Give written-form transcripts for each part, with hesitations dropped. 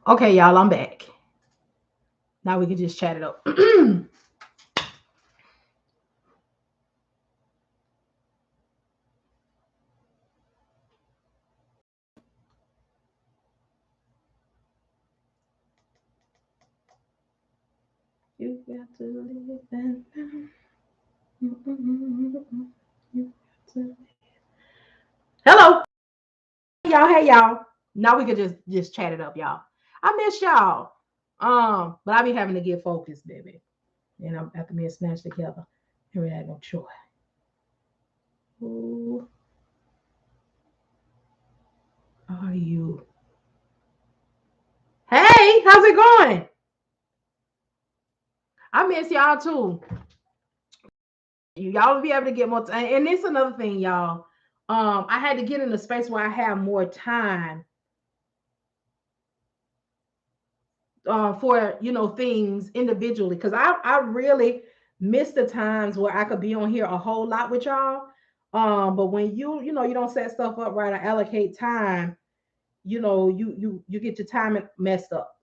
Okay, y'all, I'm back. Now we can just chat it up. You got to live and you got to- Hello, hey y'all. Now we can just chat it up, y'all. I miss y'all. But I be having to get focused, baby. And I'm after me and Snatch together. And we had no choice. Who are you? Hey, how's it going? I miss y'all too. Y'all will be able to get more time. And it's another thing, y'all. I had to get in a space where I have more time for things individually because I really miss the times where I could be on here a whole lot with y'all. But when you don't set stuff up right or allocate time, you get your time messed up.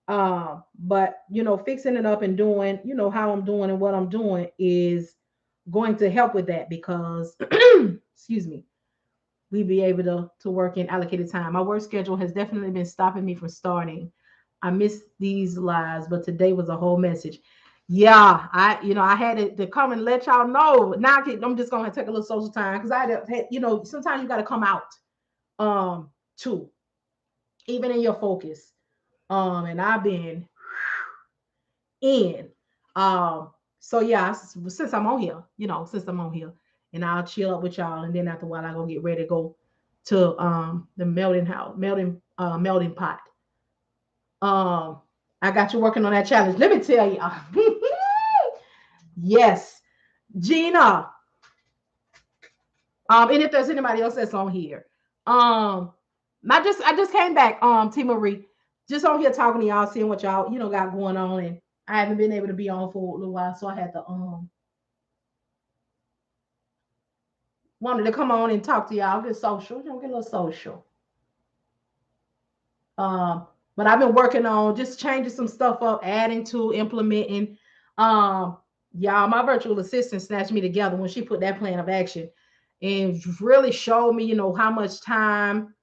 But fixing it up and doing how I'm doing and what I'm doing is going to help with that because excuse me, we be able to work in allocated time. My work schedule has definitely been stopping me from starting. I miss these lives, but today was a whole message. Yeah, I had to come and let y'all know. Now I'm just gonna take a little social time because sometimes you got to come out too, even in your focus. And I've been in. So yeah, since I'm on here, and I'll chill up with y'all, and then after a while I go get ready to go to the melting pot. Um, I got you working on that challenge. Let me tell you. Yes, Gina. And if there's anybody else that's on here, um, I just came back, T Marie, just on here talking to y'all, seeing what y'all got going on, and I haven't been able to be on for a little while, so I had to wanted to come on and talk to y'all, get social, get a little social. Um, but I've been working on just changing some stuff up, adding to, implementing. Um, y'all, my virtual assistant snatched me together when she put that plan of action and really showed me, how much time.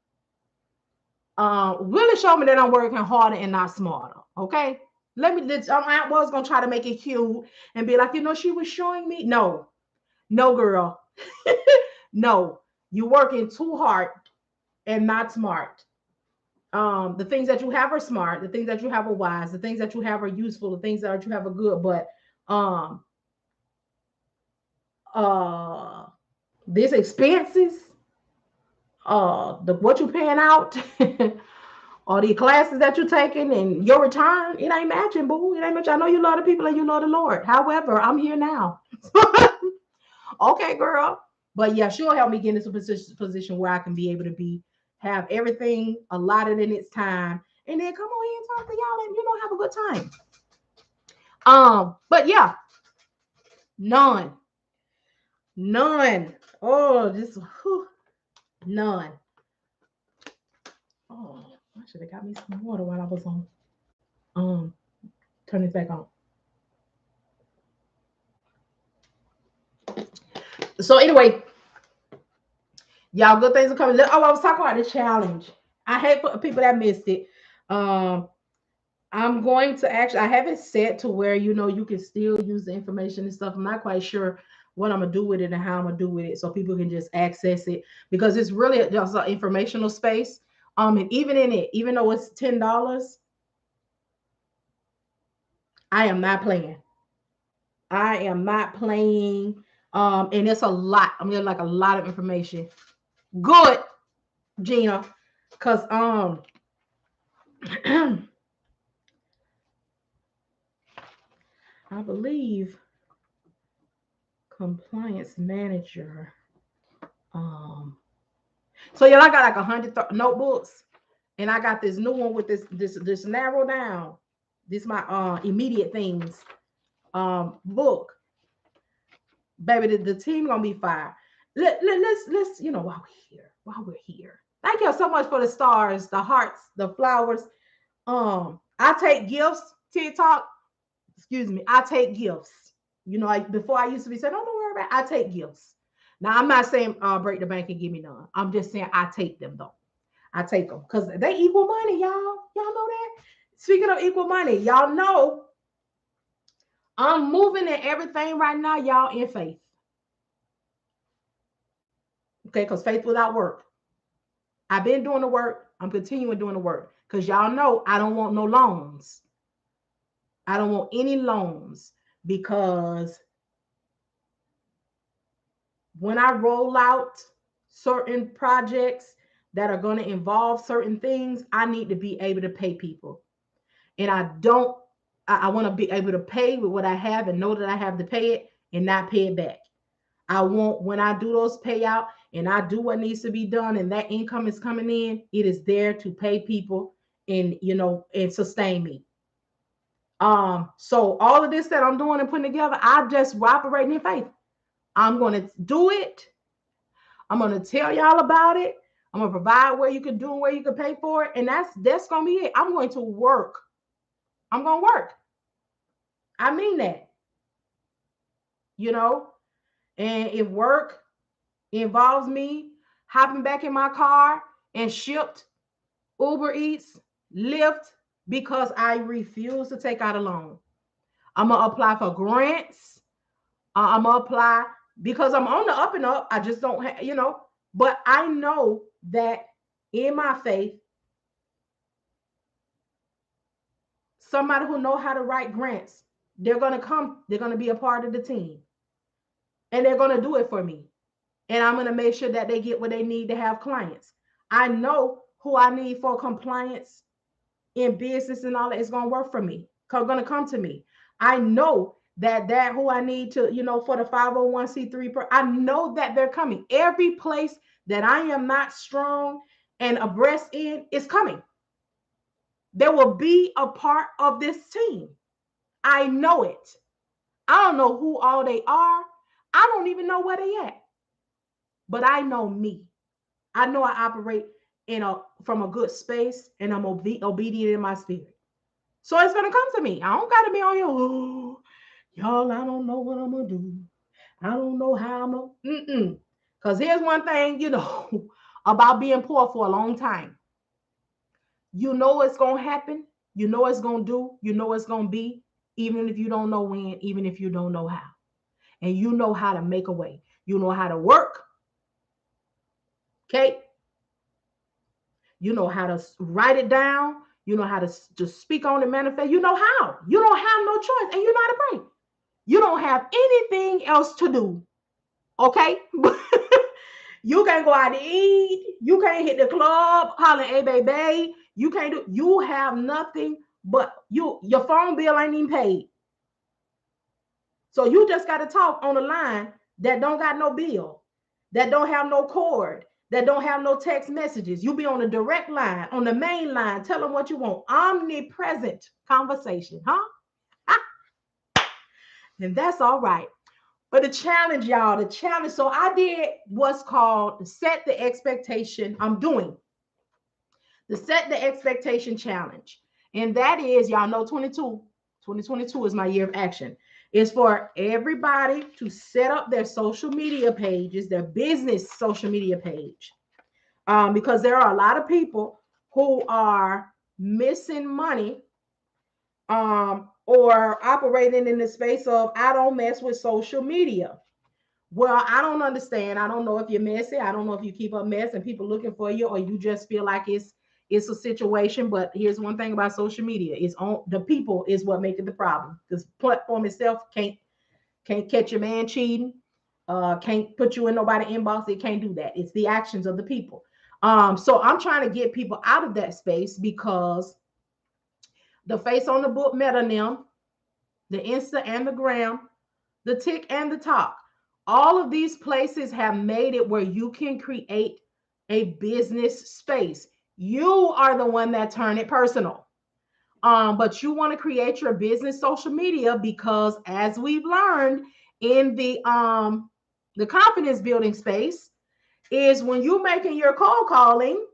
Really showed me that I'm working harder and not smarter. Okay. I was gonna try to make it cute and be like, she was showing me. No, no, girl. No, you're working too hard and not smart. The things that you have are smart, the things that you have are wise, the things that you have are useful, the things that you have are good, but um uh these expenses, the what you paying out, or the classes that you're taking and your return, it ain't matching, boo. It ain't matching. I know you love the people and you love the Lord. However, I'm here now. Okay, girl. But yeah, she'll help me get into a position where I can be able to have everything allotted in its time, and then come on here and talk to y'all and have a good time. But yeah, none, none. Oh, just whew, none. Oh, I should have got me some water while I was on. Um, turn this back on. So anyway, y'all, good things are coming. Oh, I was talking about the challenge. I hate for people that missed it. Um, I'm going to actually, I have it set to where you can still use the information and stuff. I'm not quite sure what I'm gonna do with it and how I'm gonna do with it, so people can just access it because it's really just an informational space. And even in it, even though it's $10, I am not playing. I am not playing. And it's a lot. I mean, like a lot of information. Good, Gina, because I believe compliance manager. Um, so yeah, I got like 100 notebooks, and I got this new one with this narrow down. This my immediate things book, baby. The team gonna be fire. Let's while we're here, Thank you so much for the stars, the hearts, the flowers. I take gifts, TikTok, excuse me, I take gifts. You know, before I used to be saying, don't worry about it, I take gifts. Now I'm not saying break the bank and give me none. I'm just saying I take them though. I take them because they equal money, y'all. Y'all know that? Speaking of equal money, y'all know I'm moving in everything right now, y'all, in faith. Okay, because faith without work. I've been doing the work. I'm continuing doing the work. Because y'all know I don't want no loans. I don't want any loans because when I roll out certain projects that are going to involve certain things, I need to be able to pay people. And I want to be able to pay with what I have and know that I have to pay it and not pay it back. I want, when I do those payout and I do what needs to be done and that income is coming in, it is there to pay people and, you know, and sustain me. So all of this that I'm doing and putting together, I just operating in faith. I'm going to do it. I'm going to tell y'all about it. I'm going to provide where you can do and where you can pay for it. And that's going to be it. I'm going to work. I'm going to work. I mean that, you know, and if work involves me hopping back in my car and shipped Uber Eats, Lyft, because I refuse to take out a loan. I'm going to apply for grants. I'm going to apply because I'm on the up and up. I just don't have, you know, but I know that in my faith, somebody who know how to write grants, they're going to come, they're going to be a part of the team and they're going to do it for me. And I'm going to make sure that they get what they need to have clients. I know who I need for compliance in business and all that is going to work for me. Going to come to me. I know that who I need to, you know, for the 501c3, I know that they're coming. Every place that I am not strong and abreast in is coming. There will be a part of this team. I know it. I don't know who all they are. I don't even know where they at. But I know me. I know I operate from a good space and I'm obedient in my spirit. So it's gonna come to me. I don't gotta be on here. Oh, y'all, I don't know what I'm gonna do. I don't know how I'm gonna. Because here's one thing, you know, about being poor for a long time. You know it's gonna happen. You know it's gonna do. You know it's gonna be, even if you don't know when, even if you don't know how. And you know how to make a way. You know how to work. Okay. You know how to write it down. You know how to just speak on it, manifest. You know how. You don't have no choice. And you know how to pray. You don't have anything else to do. Okay? You can't go out to eat. You can't hit the club, hollering, hey, baby. You can't do, you have nothing but your phone bill ain't even paid. So you just got to talk on a line that don't got no bill, that don't have no cord, that don't have no text messages. You be on the direct line, on the main line, tell them what you want. Omnipresent conversation, huh? And that's all right. But the challenge, y'all, the challenge. So I did what's called set the expectation. I'm doing the set the expectation challenge. And that is, y'all know 2022 is my year of action. It's for everybody to set up their social media pages, their business social media page. Because there are a lot of people who are missing money or operating in the space of, I don't mess with social media. Well, I don't understand. I don't know if you're messy. I don't know if you keep up mess and people looking for you, or you just feel like it's a situation. But here's one thing about social media: it's on the people is what makes it the problem. This platform itself can't catch a man cheating, can't put you in nobody inbox. It can't do that. It's the actions of the people. So I'm trying to get people out of that space because the face on the book metonym, the Insta and the Gram, the Tick and the Talk. All of these places have made it where you can create a business space. You are the one that turn it personal. But you want to create your business social media because, as we've learned in the confidence building space, is when you're making your cold calling,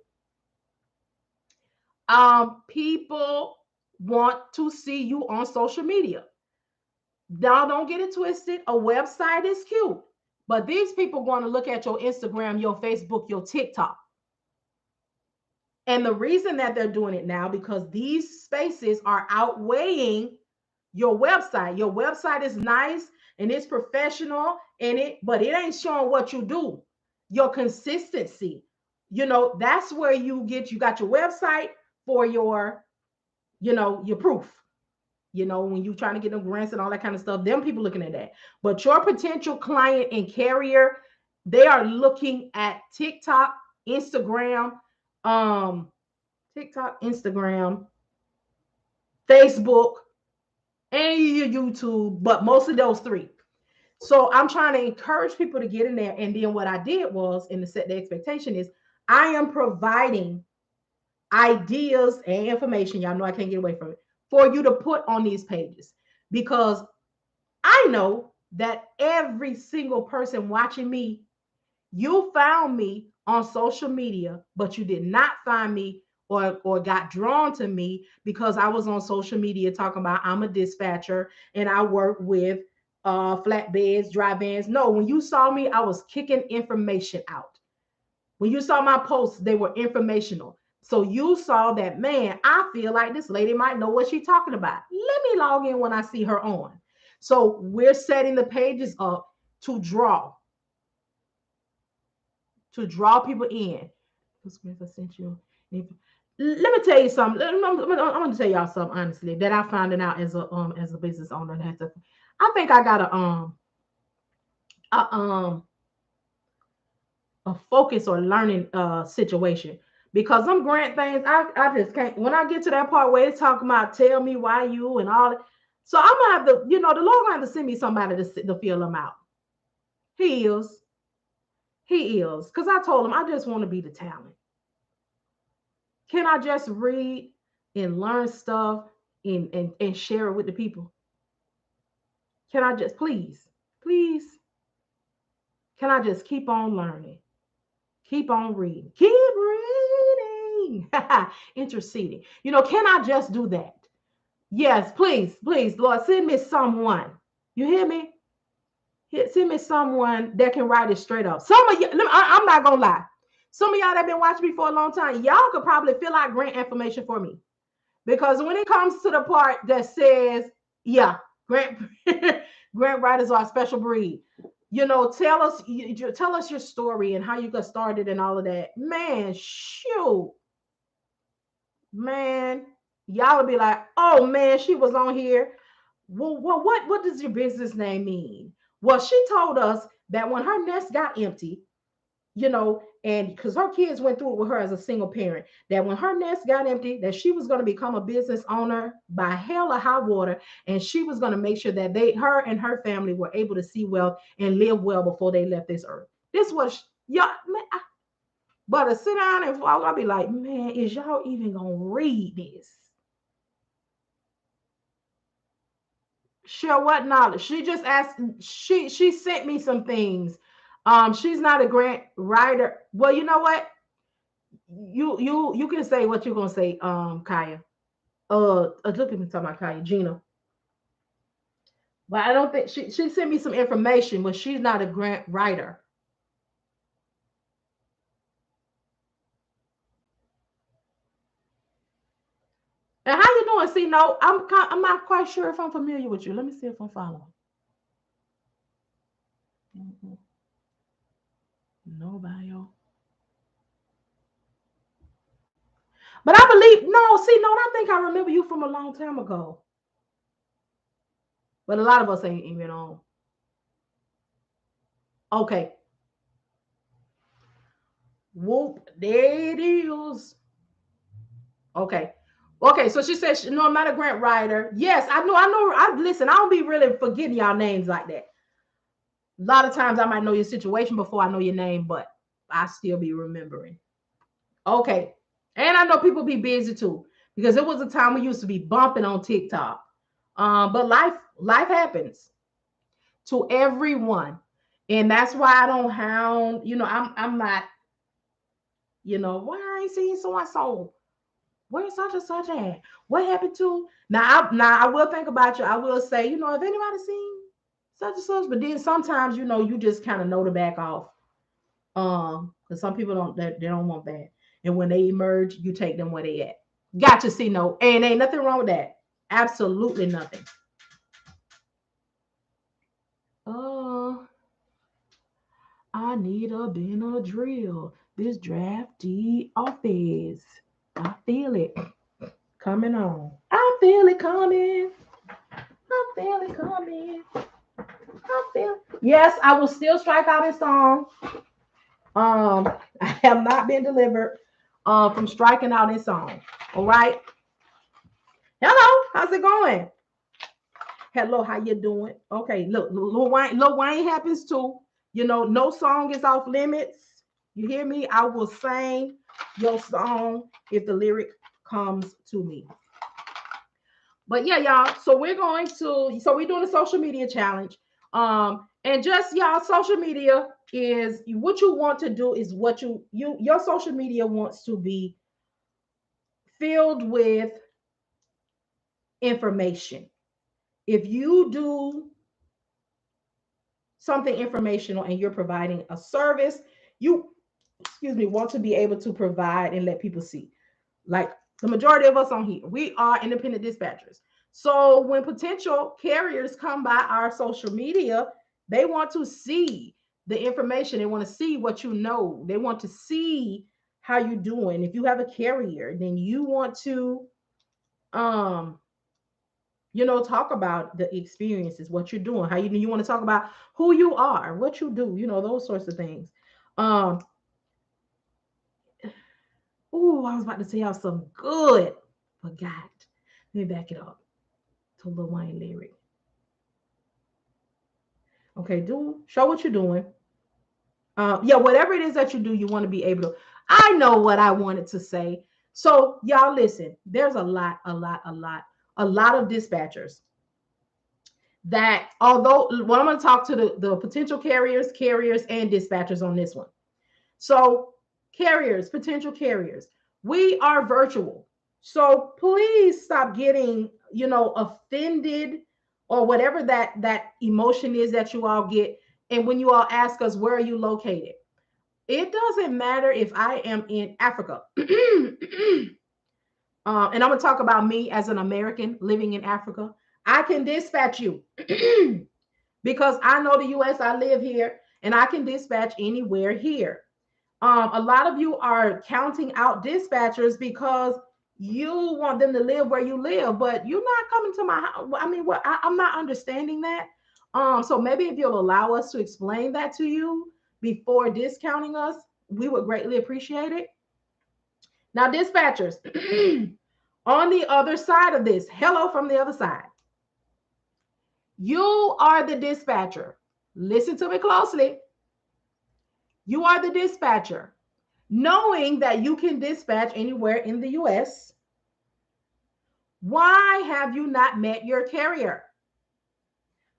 People want to see you on social media. Now, don't get it twisted. A website is cute, but these people going to look at your Instagram, your Facebook, your TikTok. And the reason that they're doing it now, because these spaces are outweighing your website. Your website is nice and it's professional and but it ain't showing what you do. Your consistency. That's where you got your website for your proof. When you're trying to get them grants and all that kind of stuff, them people looking at that. But your potential client and carrier, they are looking at TikTok, Instagram, um, Instagram, Facebook, and your YouTube, but mostly those three. So I'm trying to encourage people to get in there. And then what I did was, and to set the expectation is, I am providing ideas and information. Y'all know I can't get away from it, for you to put on these pages, because I know that every single person watching me, you found me on social media, but you did not find me or got drawn to me because I was on social media talking about I'm a dispatcher and I work with flatbeds, dry vans. No, when you saw me, I was kicking information out. When you saw my posts, they were informational. So you saw that, man, I feel like this lady might know what she's talking about. Let me log in when I see her on. So we're setting the pages up to draw people in. Smith, I sent you. Let me tell you something. I'm going to tell y'all something honestly that I found out as a business owner. I think I got a focus or learning situation, because some grant things I just can't. When I get to that part where it's talking about tell me why you and all that, so I'm gonna have to, the Lord gonna have to send me somebody to fill them out. He is. He is. Because I told him I just want to be the talent. Can I just read and learn stuff and share it with the people? Can I just please, can I just keep on learning? Keep on reading. Keep reading. Interceding. Can I just do that? Yes, please, Lord, send me someone. You hear me? Send me someone that can write it straight up. Some of you, I'm not gonna lie. Some of y'all that been watching me for a long time, y'all could probably fill out grant information for me. Because when it comes to the part that says, yeah, grant grant writers are a special breed. Tell us your story and how you got started and all of that. Man, shoot. Man, y'all would be like, oh man, she was on here. Well, what does your business name mean? Well, she told us that when her nest got empty, and because her kids went through it with her as a single parent, that when her nest got empty, that she was going to become a business owner by hell or high water, and she was going to make sure that her and her family were able to see well and live well before they left this earth. This was y'all, man. But to sit down and I'll be like, man, is y'all even gonna read this? Share what knowledge? She just asked. She sent me some things. She's not a grant writer. Well, you know what? You can say what you're gonna say, Kaya. Look at me talking about Kaya, Gina. But I don't think she sent me some information, but she's not a grant writer. And how you doing? See, no, I'm not quite sure if I'm familiar with you. Let me see if I'm following. Mm-hmm. No bio. But I believe no. See, no, I think I remember you from a long time ago. But a lot of us ain't even on. Okay. Whoop. There it is. Okay. Okay, so she said, no, I'm not a grant writer. Yes, I know. Listen, I don't be really forgetting y'all names like that. A lot of times I might know your situation before I know your name, but I still be remembering. Okay. And I know people be busy too, because it was a time we used to be bumping on TikTok. But life happens to everyone. And that's why I don't hound, I'm not, why I ain't seeing so and so? Where's such and such at? What happened to? Now I will think about you. I will say, if anybody seen such and such, but then sometimes, you just kind of know to back off. Because some people they don't want that. And when they emerge, you take them where they at. Got to see no, and ain't nothing wrong with that. Absolutely nothing. Uh, I need a Benadryl. This drafty office. I feel it coming on. I feel it coming. I feel it coming. I feel. Yes, I will still strike out in song. I have not been delivered from striking out in song. All right. Hello, how's it going? Hello, how you doing? Okay, look, Lil Wayne happens too. No song is off limits. You hear me? I will sing your song if the lyric comes to me. But yeah, y'all. So we're doing a social media challenge. And just y'all, social media is what you want to do is what your social media wants to be filled with information. If you do something informational and you're providing a service, you want to be able to provide and let people see. Like the majority of us on here, we are independent dispatchers. So when potential carriers come by our social media, they want to see the information. They want to see what you know. They want to see how you're doing. If you have a carrier, then you want to um talk about the experiences, what you're doing, how you want to talk about who you are, what you do, those sorts of things. Um, oh, I was about to say y'all some good, forgot. Let me back it up to Lil Wayne lyric. Okay, show what you're doing. Yeah, whatever it is that you do, you want to be able to. I know what I wanted to say. So y'all listen, there's a lot of dispatchers that although what I'm going to talk to the potential carriers and dispatchers on this one. So carriers, potential carriers, we are virtual. So please stop getting, offended or whatever that emotion is that you all get. And when you all ask us, where are you located? It doesn't matter if I am in Africa. And I'm going to talk about me as an American living in Africa. I can dispatch you because I know the US, I live here, and I can dispatch anywhere here. A lot of you are counting out dispatchers because you want them to live where you live, but you're not coming to my house. I mean, I'm not understanding that. So maybe if you'll allow us to explain that to you before discounting us, we would greatly appreciate it. Now, dispatchers, on the other side of this, hello from the other side. You are the dispatcher. Listen to me closely. You are the dispatcher. Knowing that you can dispatch anywhere in the US, why have you not met your carrier?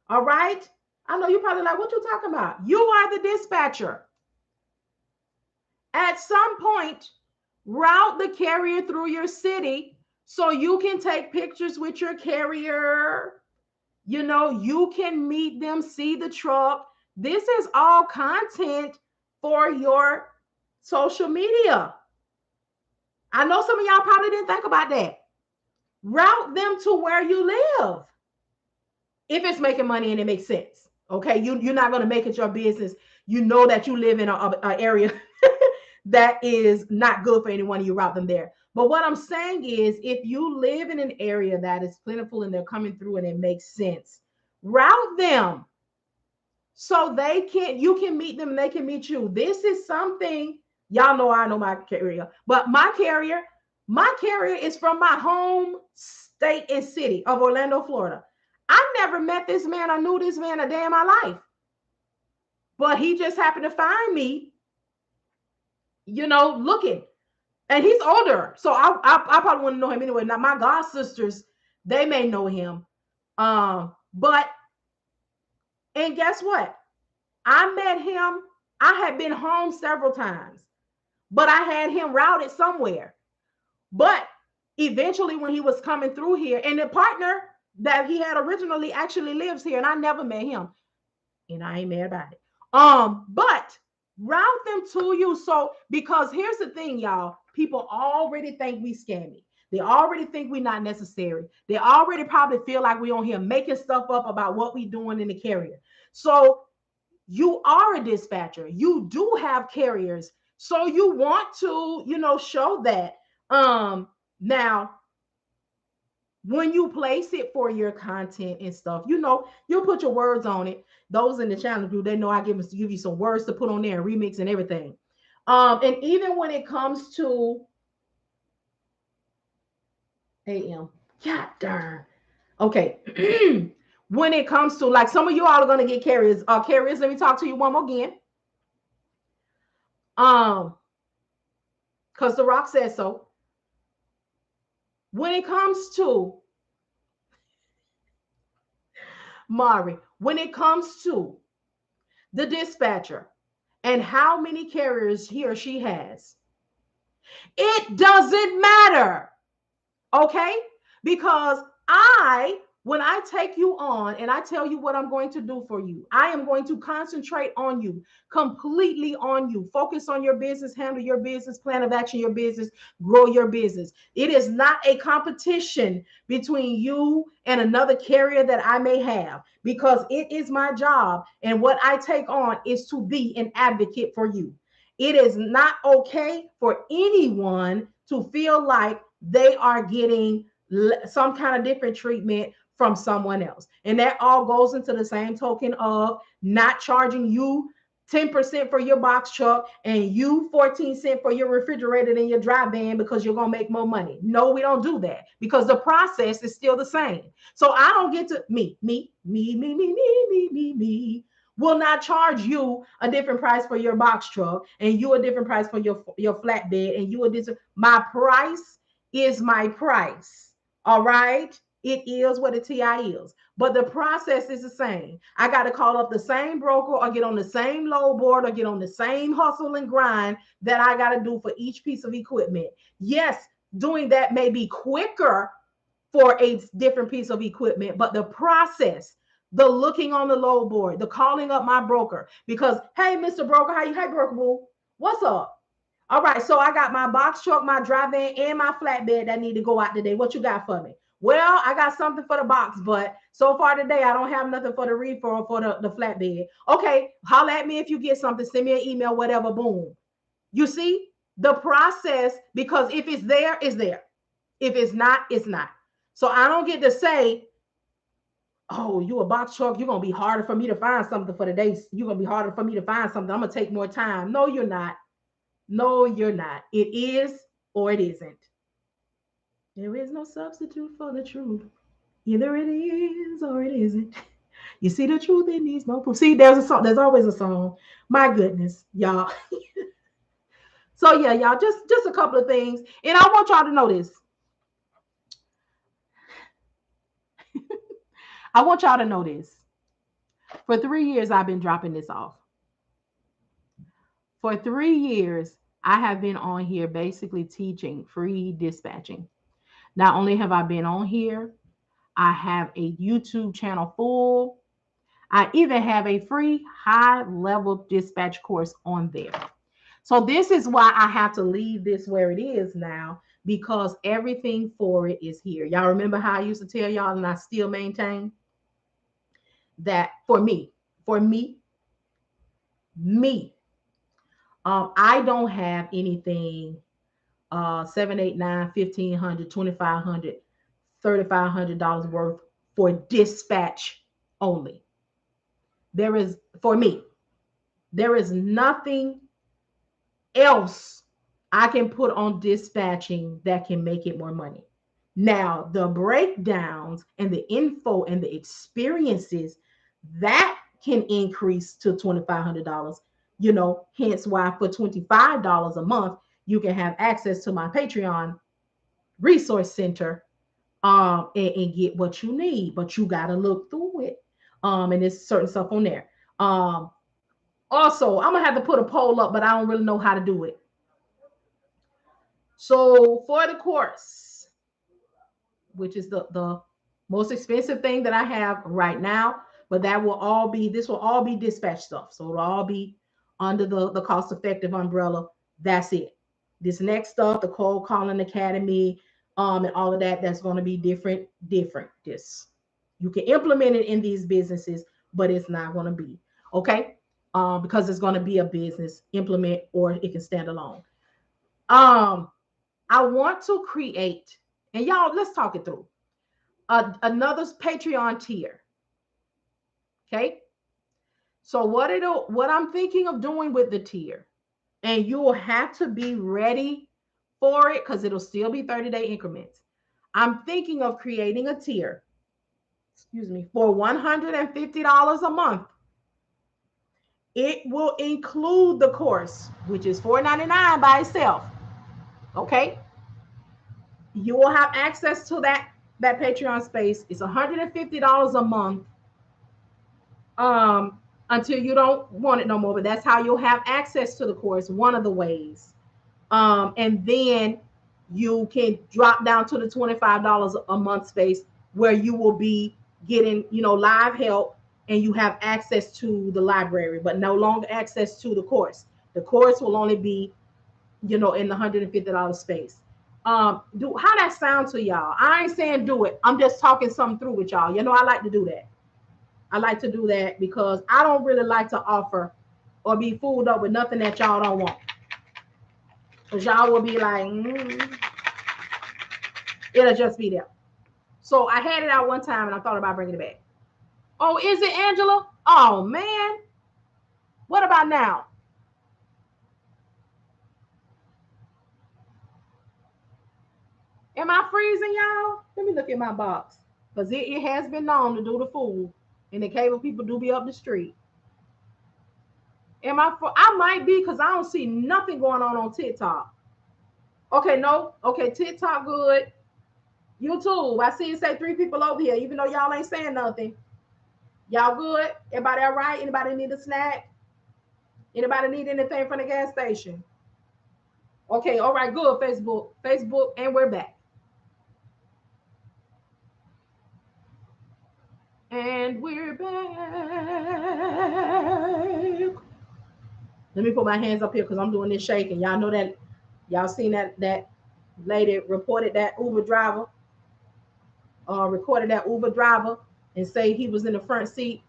All right. I know you're probably like, what you talking about? You are the dispatcher. At some point, route the carrier through your city so you can take pictures with your carrier. You can meet them, see the truck. This is all content for your social media. I know some of y'all probably didn't think about that. Route them to where you live. If it's making money and it makes sense. Okay, you're not going to make it your business. You know that you live in an area that is not good for anyone. You route them there. But what I'm saying is, if you live in an area that is plentiful and they're coming through and it makes sense, route them so you can meet them and they can meet you. This is something, y'all know I know my carrier, but my carrier is from my home state and city of Orlando, Florida. I never met this man. I knew this man a day in my life, but he just happened to find me, looking. And he's older, so I probably wouldn't know him anyway. Now my god sisters, they may know him, but and guess what? I met him. I had been home several times, but I had him routed somewhere. But Eventually, when he was coming through here, and the partner that he had originally actually lives here, and I never met him, and I ain't mad about it. But route them to you. So, because here's the thing, y'all, people already think we scammy. They already think we're not necessary. They already probably feel like we on here making stuff up about what we doing in the carrier. So you are a dispatcher. You do have carriers. So you want to, show that. Now, when you place it for your content and stuff, you'll put your words on it. Those in the channel group, they know I give you some words to put on there, remix and everything. And even when it comes to AM, god darn. Okay. When it comes to, like, some of you all are gonna get carriers. Carriers, let me talk to you one more again. Because The Rock says so. When it comes to Mari, when it comes to the dispatcher and how many carriers he or she has, it doesn't matter. Okay? Because when I take you on and I tell you what I'm going to do for you, I am going to concentrate on you, completely on you. Focus on your business, handle your business, plan of action, your business, grow your business. It is not a competition between you and another carrier that I may have, because it is my job. And what I take on is to be an advocate for you. It is not okay for anyone to feel like they are getting some kind of different treatment from someone else. And that all goes into the same token of not charging you 10% for your box truck and you 14 cents for your refrigerator and your dry van because you're going to make more money. No, we don't do that, because the process is still the same. So I don't get to me will not charge you a different price for your box truck and you a different price for your flatbed and you a different. My price is my price. All right. It is what a TI is. But the process is the same. I got to call up the same broker or get on the same load board or get on the same hustle and grind that I got to do for each piece of equipment. Yes, doing that may be quicker for a different piece of equipment, but the process, the looking on the load board, the calling up my broker, because, hey, Mr. Broker, hey, broker boo, what's up? All right, so I got my box truck, my dry van, and my flatbed that need to go out today. What you got for me? Well, I got something for the box, but so far today, I don't have nothing for the reefer or for the flatbed. Okay, holler at me if you get something. Send me an email, whatever, boom. You see the process, because if it's there, it's there. If it's not, it's not. So I don't get to say, oh, you a box truck, you're going to be harder for me to find something for today. You're going to be harder for me to find something. I'm going to take more time. No, you're not. No, you're not. It is or it isn't. There is no substitute for the truth. Either it is or it isn't. You see, the truth, it needs no proof. See, there's a song. There's always a song. My goodness, y'all. So yeah, y'all, just a couple of things. And I want y'all to know this. I want y'all to know this. For 3 years, I've been dropping this off. For 3 years, I have been on here basically teaching free dispatching. Not only have I been on here, I have a YouTube channel full. I even have a free high-level dispatch course on there. So this is why I have to leave this where it is now, because everything for it is here. Y'all remember how I used to tell y'all, and I still maintain that for me, I don't have anything 7, 8, 9, 1,500, 2,500, $3,500 worth for dispatch only. There is, for me, there is nothing else I can put on dispatching that can make it more money. Now, the breakdowns and the info and the experiences that can increase to $2,500, hence why for $25 a month, you can have access to my Patreon resource center and get what you need, but you got to look through it. And there's certain stuff on there. Also, I'm going to have to put a poll up, but I don't really know how to do it. So for the course, which is the most expensive thing that I have right now. But this will all be dispatch stuff. So it'll all be under the cost effective umbrella. That's it. This next stuff, the cold calling academy, and all of that, that's going to be different. This you can implement it in these businesses, but it's not going to be okay. Because it's going to be a business implement or it can stand alone. Um, I want to create, and y'all, let's talk it through. Another Patreon tier. Okay. So what I'm thinking of doing with the tier, and you will have to be ready for it because it'll still be 30-day increments. I'm thinking of creating a tier, excuse me, for $150 a month. It will include the course, which is $4.99 by itself. Okay. You will have access to that Patreon space. It's $150 a month, until you don't want it no more. But that's how you'll have access to the course. One of the ways, and then you can drop down to the $25 a month space where you will be getting, live help, and you have access to the library, but no longer access to the course. The course will only be, in the $150 space. Do how that sound to y'all? I ain't saying do it. I'm just talking something through with y'all. I like to do that. I like to do that because I don't really like to offer or be fooled up with nothing that y'all don't want. Because y'all will be like, it'll just be there. So I had it out one time and I thought about bringing it back. Oh, is it Angela? Oh, man. What about now? Am I freezing, y'all? Let me look at my box. Because it has been known to do the fool. And the cable people do be up the street. I might be because I don't see nothing going on TikTok. Okay, no. Okay, TikTok good. YouTube, I see it say 3 people over here, even though y'all ain't saying nothing. Y'all good? Everybody all right? Anybody need a snack? Anybody need anything from the gas station? Okay, all right, good. Facebook, and we're back. And we're back. Let me put my hands up here because I'm doing this shaking. Y'all know that. Y'all seen that lady reported that Uber driver, recorded that Uber driver and say he was in the front seat.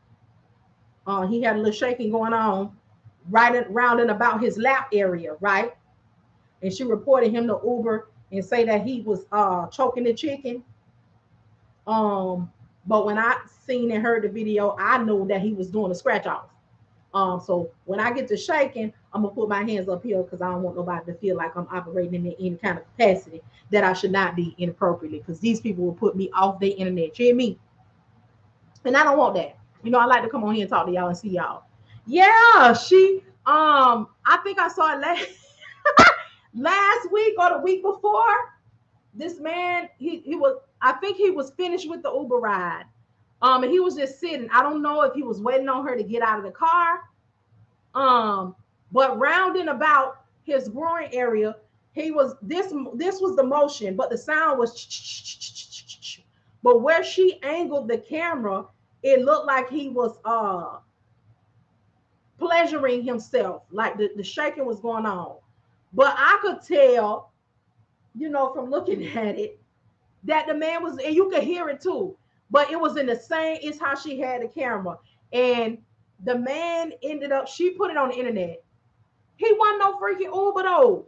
He had a little shaking going on right around and about his lap area, right? And she reported him to Uber and say that he was choking the chicken. But when I seen and heard the video, I knew that he was doing a scratch off. So when I get to shaking, I'm gonna put my hands up here because I don't want nobody to feel like I'm operating in any kind of capacity that I should not be inappropriately. Because these people will put me off their internet. You hear me? And I don't want that. I like to come on here and talk to y'all and see y'all. Yeah, I think I saw it last week or the week before. This man, I think he was finished with the Uber ride. And he was just sitting. I don't know if he was waiting on her to get out of the car. But rounding about his groin area, this was the motion, but the sound was. But where she angled the camera, it looked like he was pleasuring himself, like the shaking was going on. But I could tell, from looking at it, that the man was, and you could hear it too, but it was in the same, it's how she had the camera. And the man she put it on the internet. He wasn't no freaking Uber though.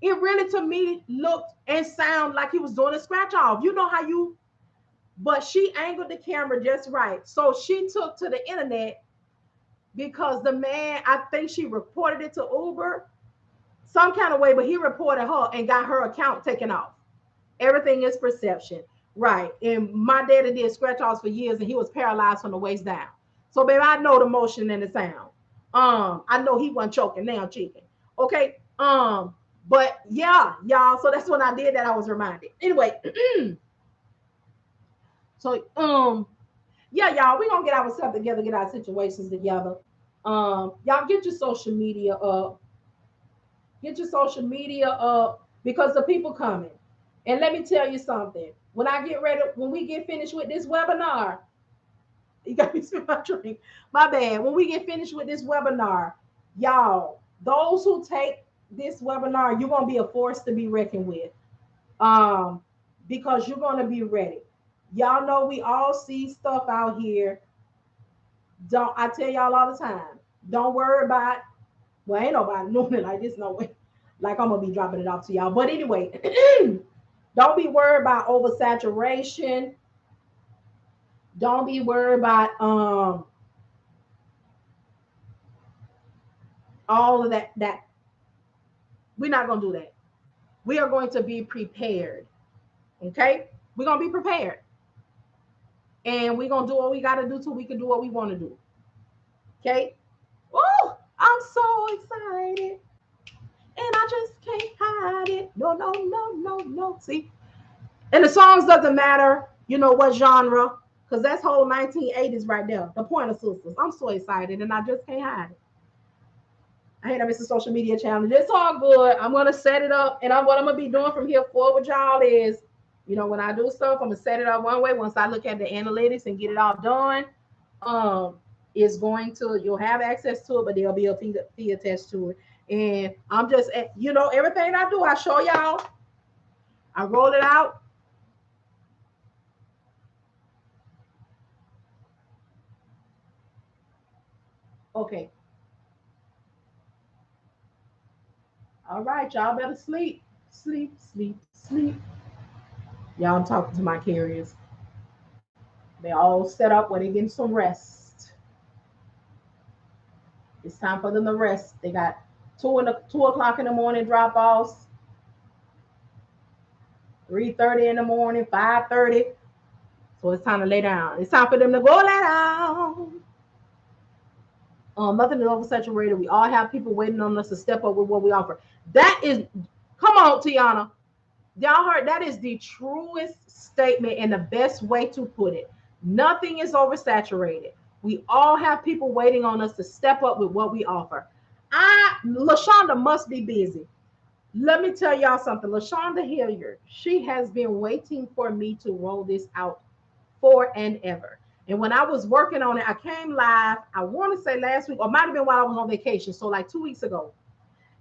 It really, to me, looked and sounded like he was doing a scratch off. But she angled the camera just right. So she took to the internet because the man, I think she reported it to Uber some kind of way, but he reported her and got her account taken off. Everything is perception. Right. And my daddy did scratch offs for years and he was paralyzed from the waist down. So, baby, I know the motion and the sound. I know he wasn't choking now, chicken. Okay. But yeah, y'all. So that's when I did that. I was reminded. Anyway. So, yeah, y'all, we're gonna get ourselves together, get our situations together. Y'all get your social media up. Get your social media up because the people coming. And let me tell you something. When I get ready, when we get finished with this webinar, you got me spit my drink. My bad. When we get finished with this webinar, y'all, those who take this webinar, you're gonna be a force to be reckoned with. Um, because you're gonna be ready. Y'all know we all see stuff out here. Don't I tell y'all all the time? Don't worry about. Well, ain't nobody doing it like this. No way. Like I'm gonna be dropping it off to y'all. But anyway, don't be worried about oversaturation. Don't be worried about all of that. We're not gonna do that. We are going to be prepared. Okay? We're gonna be prepared. And we're gonna do what we gotta do till we can do what we want to do. Okay? Oh, I'm so excited. And I just can't hide it. No, no, no, no, no. See? And the songs doesn't matter, you know, what genre, because that's whole 1980s right there. The Pointer Sisters. I'm so excited and I just can't hide it. I hate I miss the social media challenge. It's all good. I'm gonna set it up, and what I'm gonna be doing from here forward, y'all, is, you know, when I do stuff, I'm gonna set it up one way. Once I look at the analytics and get it all done, is going to you'll have access to it, but there'll be a fee attached to it. And I'm just, you know, everything I do, I show y'all. I roll it out. Okay. All right, y'all better sleep, sleep, sleep, sleep. Y'all, I'm talking to my carriers. They all set up where they getting some rest. It's time for them to rest. They got 2 o'clock in the morning drop offs, 3:30 in the morning, 5:30. So it's time to lay down. It's time for them to go lay down. Nothing is oversaturated. We all have people waiting on us to step up with what we offer. That is, come on, Tiana. Y'all heard that is the truest statement and the best way to put it. Nothing is oversaturated. We all have people waiting on us to step up with what we offer. LaShonda must be busy. Let me tell y'all something. LaShonda Hilliard, she has been waiting for me to roll this out for and ever. And when I was working on it, I came live, I want to say last week, or might have been while I was on vacation. So like 2 weeks ago.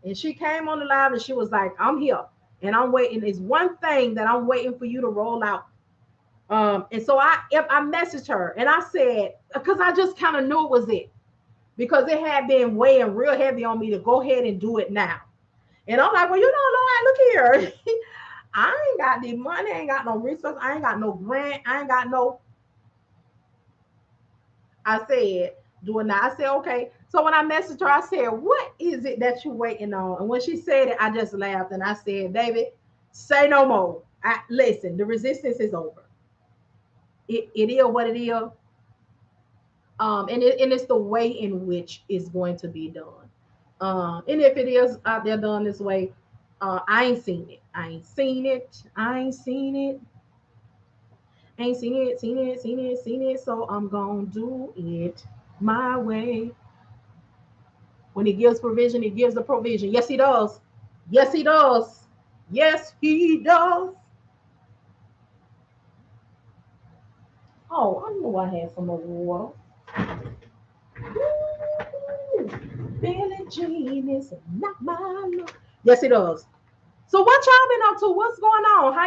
And she came on the live and she was like, I'm here and I'm waiting. It's one thing that I'm waiting for you to roll out. And so I messaged her and I said, because I just kind of knew it was it, because it had been weighing real heavy on me to go ahead and do it now. And I'm like, well, you know, Lord, look here. I ain't got the money, I ain't got no resources, I ain't got no grant, I ain't got no. I said, do it now. I said, okay. So when I messaged her, I said, what is it that you waiting on? And when she said it, I just laughed and I said, baby, say no more. Listen, the resistance is over. It is what it is. And it's the way in which it's going to be done. And if it is out there done this way, I ain't seen it. I ain't seen it. I ain't seen it. Ain't seen it. So I'm gonna do it my way. When he gives provision, he gives the provision. Yes, he does. Yes, he does. Yes, he does. Oh, I knew I had some more water. Ooh, Billie Jean is not my love. Yes, it does. So what y'all been up to? What's going on? How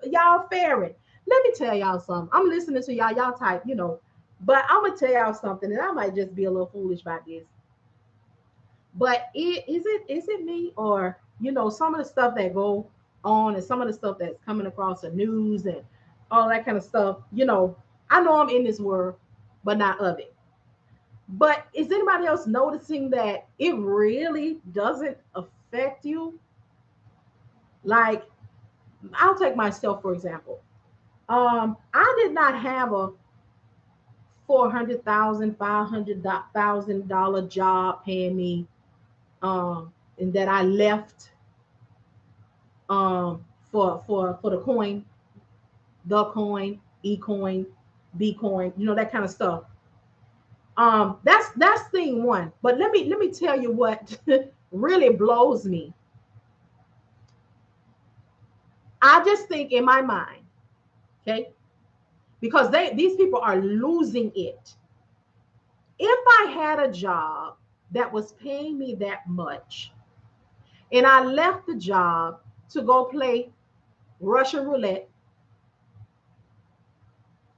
y'all faring? Let me tell y'all something. I'm listening to y'all. Y'all type, you know, but I'm gonna tell y'all something, and I might just be a little foolish about this. But is it me, or you know, some of the stuff that go on and some of the stuff that's coming across the news and all that kind of stuff, you know, I know I'm in this world, but not of it. But is anybody else noticing that it really doesn't affect you? Like, I'll take myself for example. I did not have a 400,000, $500,000 job paying me, and that I left for the coin, e coin, b coin, you know, that kind of stuff. That's thing one. But let me tell you what really blows me. I just think in my mind, okay, because these people are losing it. If I had a job that was paying me that much and I left the job to go play Russian roulette,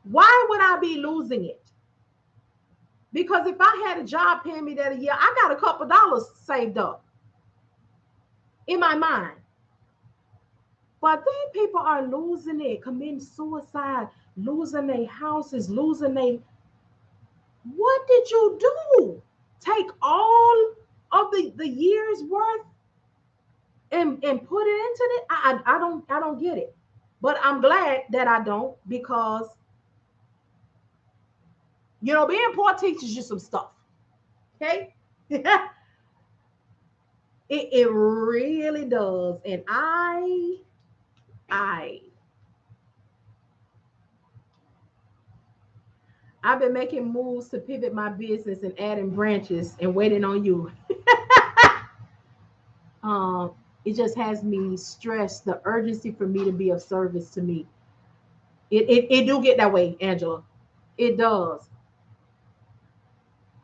why would I be losing it? Because if I had a job paying me that a year, I got a couple dollars saved up in my mind. But then people are losing it, committing suicide, losing their houses, losing their. What did you do? Take all of the years worth and put it into it? I don't get it. But I'm glad that I don't, because being poor teaches you some stuff. Okay. It really does. And I I've been making moves to pivot my business and adding branches and waiting on you. Um, it just has me stressed, the urgency for me to be of service to me. It do get that way, Angela. It does.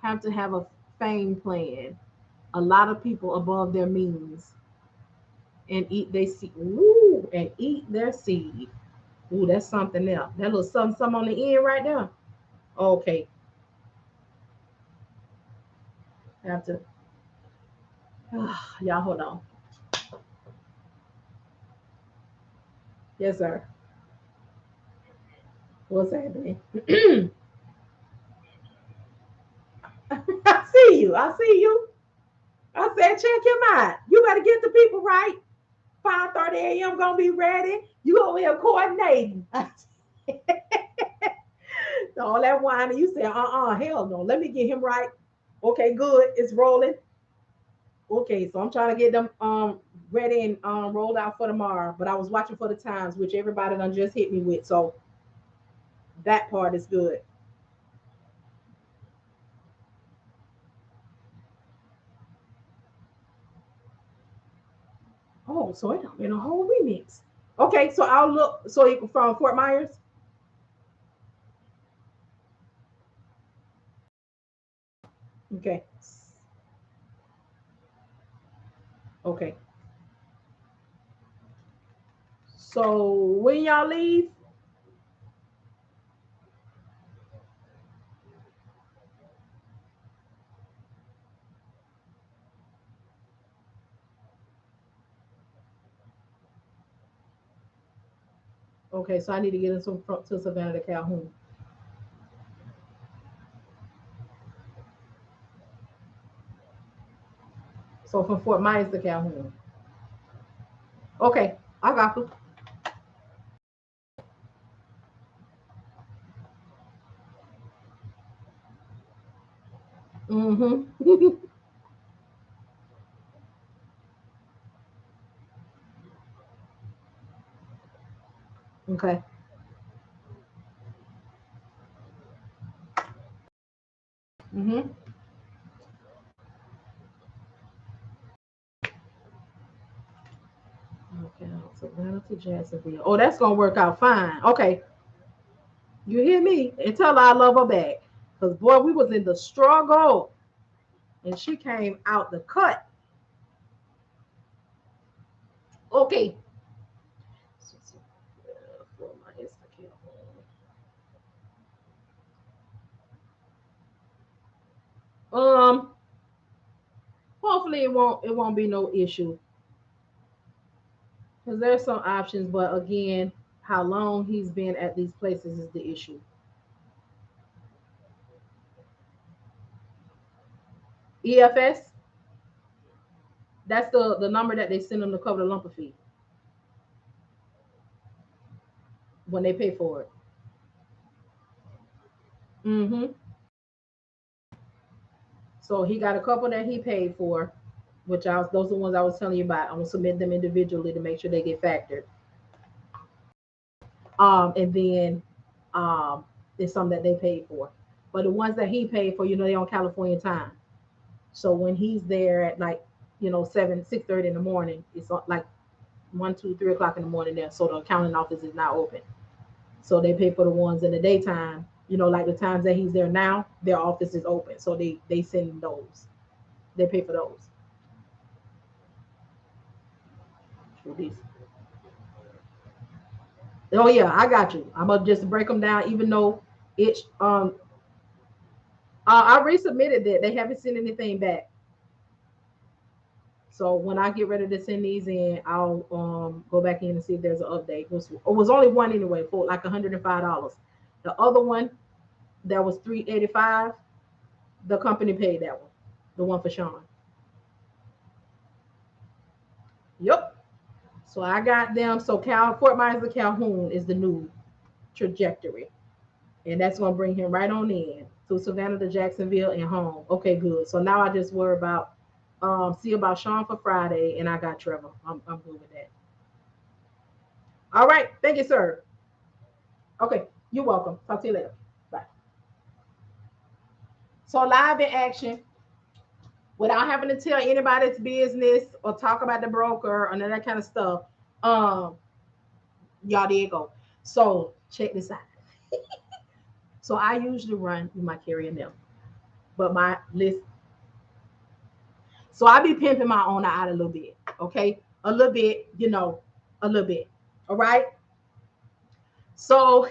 Have to have a fame plan. A lot of people above their means and eat they seed. Ooh, and eat their seed. Ooh, that's something else. That little something on the end right there. Okay. Have to y'all hold on. Yes, sir. What's happening? I see you. I see you. I said, check him out. You better get the people right. 5:30 a.m. gonna be ready. You over here coordinating. All that whining. You said, hell no. Let me get him right. Okay, good. It's rolling. Okay, so I'm trying to get them ready and rolled out for tomorrow. But I was watching for the times, which everybody done just hit me with. So that part is good. Oh, so it done been a whole remix. Okay, so I'll look. So from Fort Myers. Okay. Okay. So when y'all leave, okay. So I need to get into to Savannah to Calhoun. So from Fort Myers to Calhoun. Okay, I got you. Mm-hmm. Okay. Mm-hmm. Okay. Savannah to Jacksonville. Oh, that's gonna work out fine. Okay. You hear me? And tell her I love her back. Cause boy, we was in the struggle, and she came out the cut. Okay. Fort Myers to Calhoun. Um. Hopefully it won't be no issue. Because there's some options, but again, how long he's been at these places is the issue. EFS, that's the number that they send them to cover the lumper fee when they pay for it. Hmm. So he got a couple that he paid for, which those are the ones I was telling you about. I'm gonna submit them individually to make sure they get factored. And then there's some that they paid for. But the ones that he paid for, they're on California time. So when he's there at like, 7, 6:30 in the morning, it's like 1, 2, 3 o'clock in the morning there. So the accounting office is not open. So they pay for the ones in the daytime. Like the times that he's there now, their office is open. So they send those. They pay for those. Oh yeah, I got you. I'm gonna just break them down, even though it's I resubmitted that. They haven't sent anything back. So when I get ready to send these in, I'll go back in and see if there's an update. It was only one anyway for like $105. The other one that was $385, the company paid that one. The one for Sean. Yep. So I got them. So Fort Myers to Calhoun is the new trajectory. And that's gonna bring him right on in to Savannah to Jacksonville and home. Okay, good. So now I just worry about see about Sean for Friday, and I got Trevor. I'm good with that. All right, thank you, sir. Okay, you're welcome. Talk to you later. Bye. So live in action, without having to tell anybody's business or talk about the broker or none of that kind of stuff. Um, y'all, there you go. So check this out. So I usually run with my carrier now, but my list. So I be pimping my owner out a little bit, okay? A little bit, a little bit. All right. So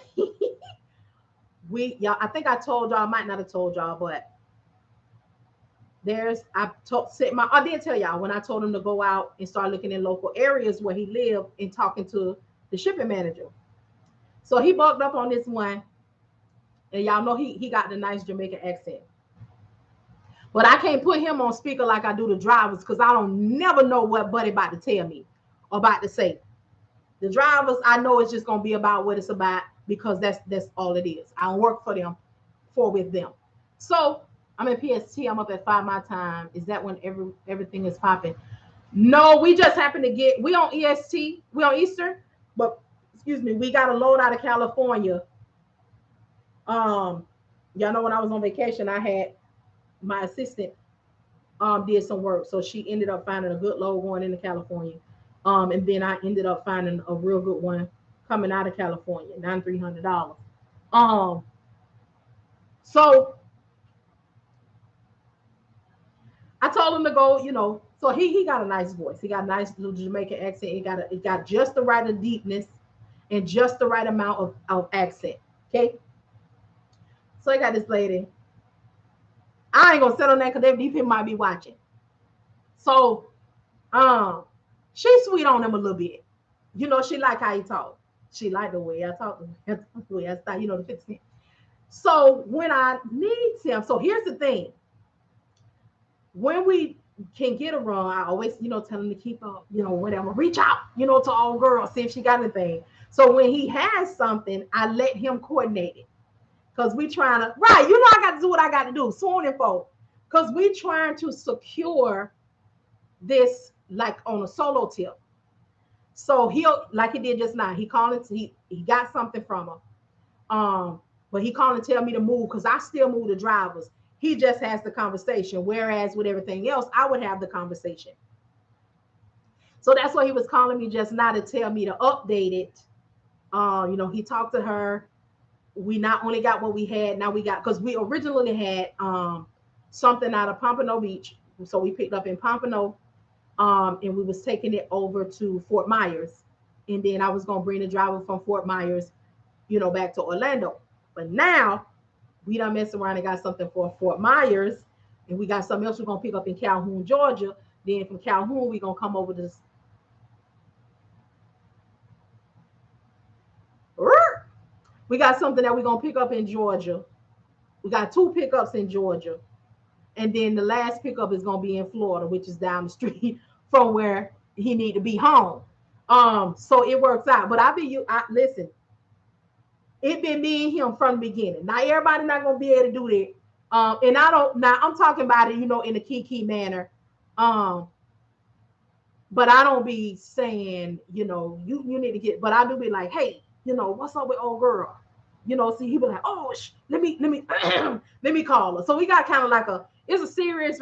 y'all, I think I told y'all, I might not have told y'all, but I did tell y'all when I told him to go out and start looking in local areas where he lived and talking to the shipping manager. So he bugged up on this one, and y'all know he got the nice Jamaican accent. But I can't put him on speaker like I do the drivers because I don't never know what Buddy about to tell me or about to say. The drivers, I know it's just gonna be about what it's about because that's all it is. I don't work for them, with them. So I'm in PST. I'm up at 5 my time. Is that when everything is popping? No, we just happen to we on EST. We on Eastern, but excuse me, we got a load out of California. Y'all know when I was on vacation, I had my assistant did some work, so she ended up finding a good load going into California. And then I ended up finding a real good one coming out of California, $9,300. So I told him to go, So he got a nice voice. He got a nice little Jamaican accent. It got just the right of deepness and just the right amount of accent. Okay. So I got this lady. I ain't gonna sit on that because these people might be watching. So she's sweet on him a little bit. She like how he talk. She like the way I talk, the way I style, the 15. So when I need him, so here's the thing. When we can get a run, I always, tell him to keep up, whatever. Reach out, to all girls, see if she got anything. So when he has something, I let him coordinate it. Because we trying to, right, I got to do what I got to do, soon and folk. Because we trying to secure this like on a solo tip. So he'll, like he did just now, he called it, he got something from her. But he called and tell me to move because I still move the drivers. He just has the conversation. Whereas with everything else, I would have the conversation. So that's why he was calling me just now to tell me to update it. He talked to her. We not only got what we had, now we got, because we originally had something out of Pompano Beach. So we picked up in Pompano, and we was taking it over to Fort Myers. And then I was going to bring the driver from Fort Myers, back to Orlando. But now we done messed around and got something for Fort Myers, and we got something else we're going to pick up in Calhoun, Georgia. Then from Calhoun, we're going to come over to this. We got something that we're going to pick up in Georgia. We got 2 pickups in Georgia. And then the last pickup is going to be in Florida, which is down the street from where he need to be home. So it works out. But listen, it been me and him from the beginning. Now everybody not going to be able to do that. And I'm talking about it, in a key manner. But I don't be saying, you need to get, but I do be like, hey, what's up with old girl? See, he be like, oh, let me let me call her. So we got kind of like it's a serious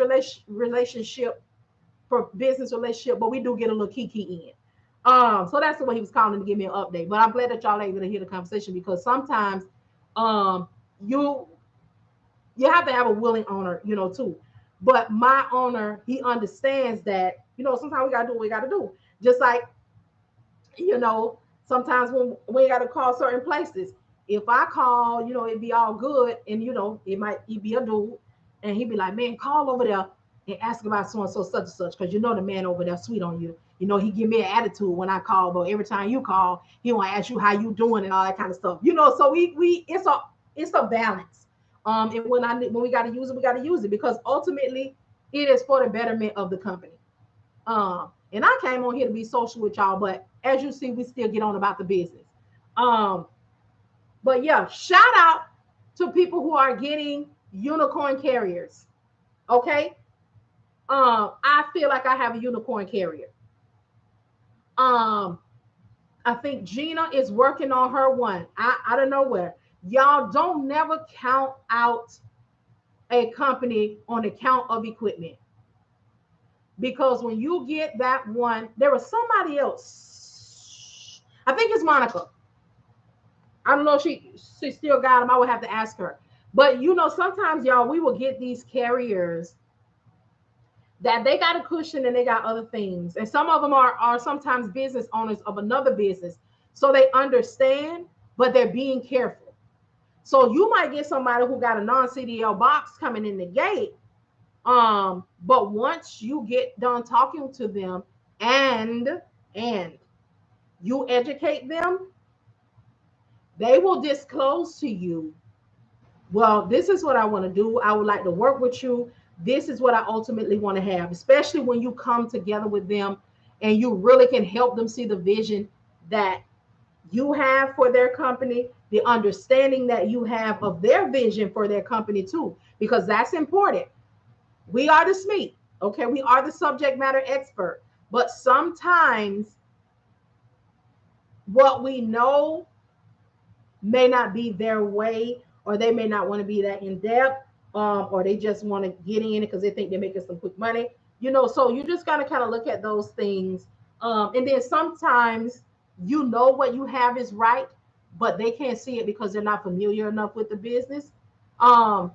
relationship, for business relationship, but we do get a little kiki in. So that's the way he was calling to give me an update. But I'm glad that y'all are able to hear the conversation because sometimes um you you have to have a willing owner, too. But my owner, he understands that, sometimes we gotta do what we gotta do. Just like, you know, sometimes when we gotta call certain places. If I call, it'd be all good, and it might he be a dude, and he'd be like, man, call over there and ask about so and so such and such, because the man over there sweet on you. He give me an attitude when I call, but every time you call, he want to ask you how you doing and all that kind of stuff. So we it's a balance. And when we got to use it, we got to use it because ultimately it is for the betterment of the company. And I came on here to be social with y'all, but as you see, we still get on about the business. Um, but yeah, shout out to people who are getting unicorn carriers. Okay. I feel like I have a unicorn carrier. Um, I think Gina is working on her one. I don't know where. Y'all don't never count out a company on the count of equipment. Because when you get that one, there was somebody else. I think it's Monica. I don't know if she still got them. I would have to ask her. But sometimes y'all, we will get these carriers that they got a cushion and they got other things. And some of them are sometimes business owners of another business. So they understand, but they're being careful. So you might get somebody who got a non-CDL box coming in the gate. But once you get done talking to them and you educate them, they will disclose to you, well, this is what I want to do. I would like to work with you. This is what I ultimately want to have, especially when you come together with them and you really can help them see the vision that you have for their company, the understanding that you have of their vision for their company too, because that's important. We are the SME, okay? We are the subject matter expert, but sometimes what we know may not be their way, or they may not want to be that in depth, or they just want to get in it because they think they're making some quick money. So you just got to kind of look at those things. And then sometimes what you have is right, but they can't see it because they're not familiar enough with the business. Um,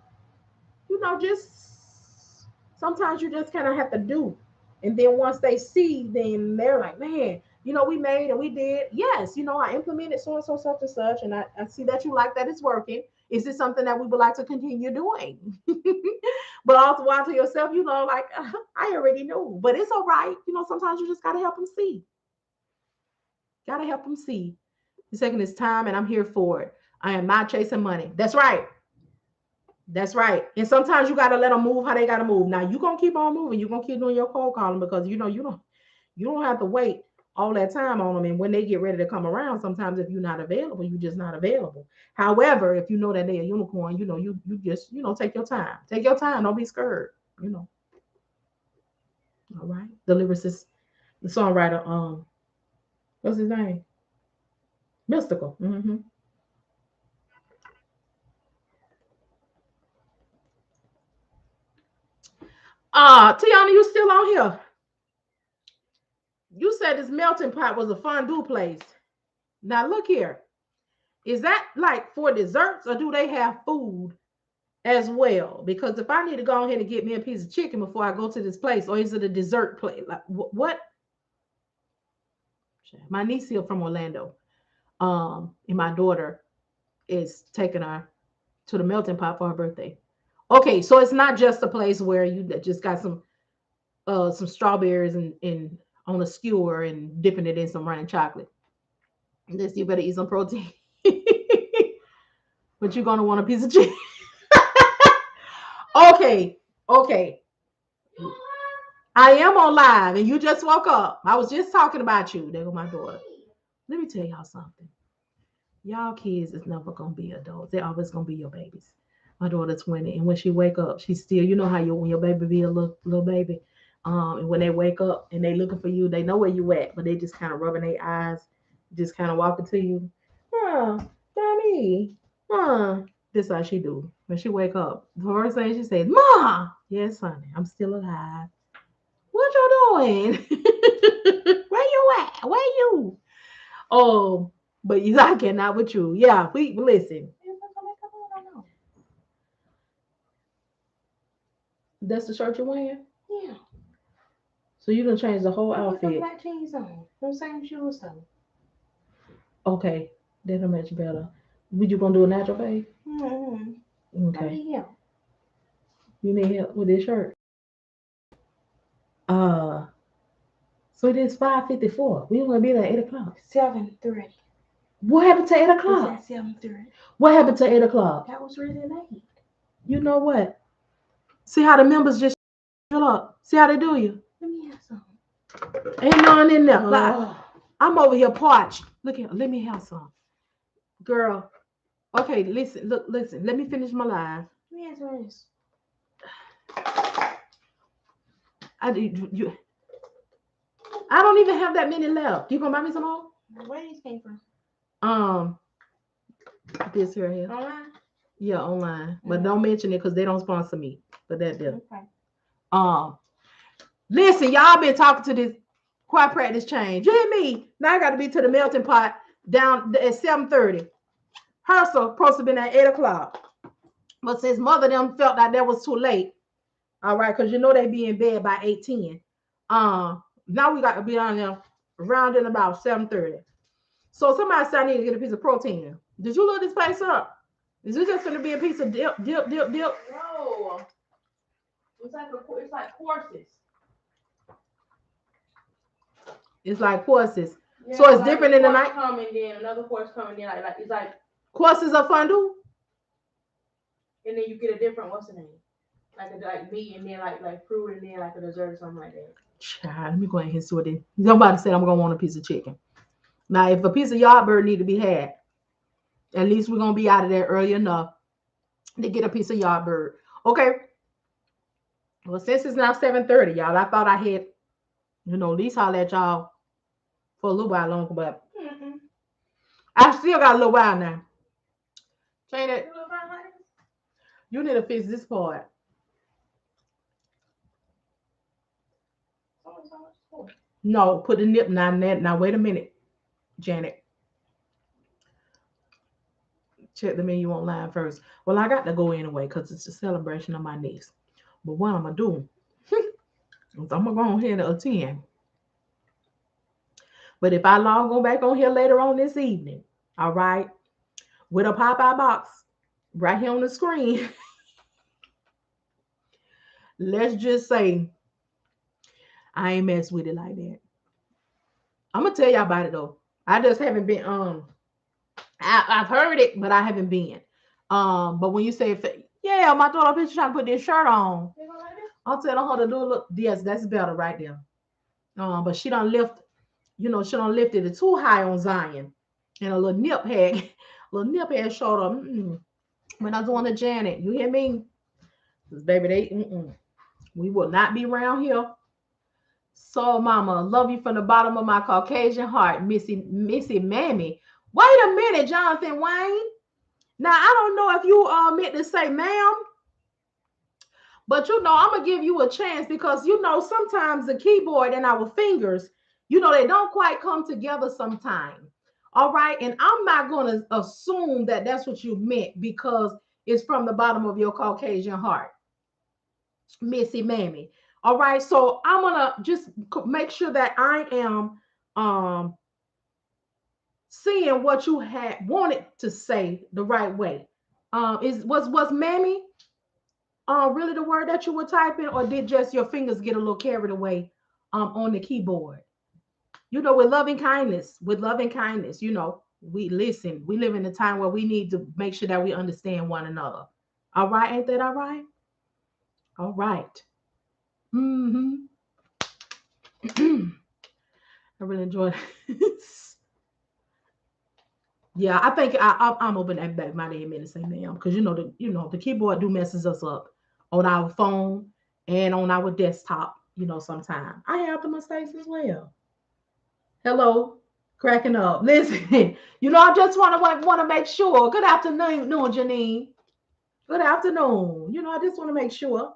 just sometimes you just kind of have to do. And then once they see, then they're like, man, we made and we did. Yes, I implemented so and so, such and such, and I see that you like that it's working. Is this something that we would like to continue doing? But also while to yourself, like, I already know, but it's all right. Sometimes you just got to help them see. Got to help them see. The second is time, and I'm here for it. I am not chasing money. That's right. That's right. And sometimes you got to let them move how they got to move. Now you're going to keep on moving. You're going to keep doing your cold calling because you don't have to wait all that time on them. And when they get ready to come around, sometimes if you're not available, you're just not available. However, if you know that they're a unicorn, you just, take your time. Take your time. Don't be scared. You know. All right. The lyricist, the songwriter, what's his name? Mystical. Mm-hmm. Tiana, you still on here? You said this melting pot was a fondue place. Now look here. Is that like for desserts or do they have food as well? Because if I need to go ahead and get me a piece of chicken before I go to this place, or is it a dessert place? Like what? My niece here from Orlando, and my daughter is taking her to the melting pot for her birthday. Okay, so it's not just a place where you just got some strawberries and on a skewer and dipping it in some running chocolate. This you better eat some protein. But you're gonna want a piece of chicken. Okay, okay. I am on live and you just woke up. I was just talking about you. There go my daughter. Let me tell y'all something. Y'all kids is never gonna be adults. They're always gonna be your babies. My daughter's 20, and when she wake up, she's still, how when your baby be a little baby, and when they wake up and they looking for you, they know where you at, but they just kind of rubbing their eyes, just kind of walking to you. Mommy, this is how she do when she wake up. The first thing she says, "Ma, yes, honey, I'm still alive. What y'all doing?" Where you at? Where you? Oh, but you, I cannot with you. Yeah, we listen. That's the shirt you're wearing? Yeah. So you done changed the whole I put them outfit. black jeans on. Them same shoes though. Okay, that'll match better. Would you gonna do a natural fade? Mm-hmm. I Okay. need help. You need help with this shirt. Uh, so it is 5:54. We gonna be there at 8 o'clock. 7:30. What happened to 8 It's o'clock? at 7:30. What happened to 8 o'clock? That was really late. You know what? See how the members just fill up. See how they do you? Let me have some. Ain't none in there. Like, Oh. I'm over here parched. Look here. Let me have some, girl. Okay, listen. Look, listen. Let me finish my live. Let me have some of this. I you. I don't even have that many left. You gonna buy me some more? Where these came from? Um, this here. Online? Yeah, online. But don't mention it because they don't sponsor me. But that did. Okay. Listen, y'all been talking to this choir practice change. You hear me? Now I got to be to the melting pot down at 7:30. Hersa supposed to been at 8 o'clock. But since mother them felt like that was too late, all right, because you know they be in bed by 8:10. Now we got to be on there around in about 7:30. So somebody said I need to get a piece of protein. Did you look this place up? Is this just gonna be a piece of dip? No. It's like courses. It's like courses. Yeah, so it's like different in the night. Coming in, another course coming in, like it's like courses of fondue. And then you get a different what's the name? Like meat and then like fruit and then like a dessert or something like that. Child, let me go ahead and see what it. Somebody said I'm gonna want a piece of chicken. Now, if a piece of yard bird need to be had, at least we're gonna be out of there early enough to get a piece of yard bird. Okay. Well, since it's now 7:30, y'all, I thought I had, at least holler at y'all for a little while longer, but I still got a little while now. Change it. You need to fix this part. No, put the nip now. Now wait a minute, Janet. Check the menu online first. Well, I got to go anyway because it's a celebration of my niece. But what I'm gonna do is I'm gonna go on here to attend. But if I go back on here later on this evening, all right, with a Popeye box right here on the screen, let's just say I ain't mess with it like that. I'm gonna tell y'all about it though. I just haven't been I've heard it, but I haven't been. But when you say yeah, my daughter bitch trying to put this shirt on. I'll tell her to do a look. Yes, that's better right there. But she don't lift, she don't lift it too high on Zion. And a little nip had little nip had showed up. When I was doing the Janet, you hear me? Cause baby, we will not be around here. So, mama, love you from the bottom of my Caucasian heart, Missy Mammy. Wait a minute, Jonathan Wayne. Now I don't know if you meant to say ma'am, but I'm gonna give you a chance because sometimes the keyboard and our fingers, they don't quite come together sometime. All right, and I'm not gonna assume that that's what you meant because it's from the bottom of your Caucasian heart, Missy Mammy. All right, so I'm gonna just make sure that I am um seeing what you had wanted to say the right way. Was mammy really the word that you were typing, or did just your fingers get a little carried away on the keyboard? With loving kindness, we listen. We live in a time where we need to make sure that we understand one another. All right, ain't that all right? All right. Mm-hmm. I really enjoyed this. Yeah, I think I'm open that back my name and say ma'am because the keyboard do messes us up on our phone and on our desktop. Sometimes I have the mistakes as well. Hello, cracking up. Listen, I just want to make sure. Good afternoon, no, Janine. Good afternoon. I just want to make sure.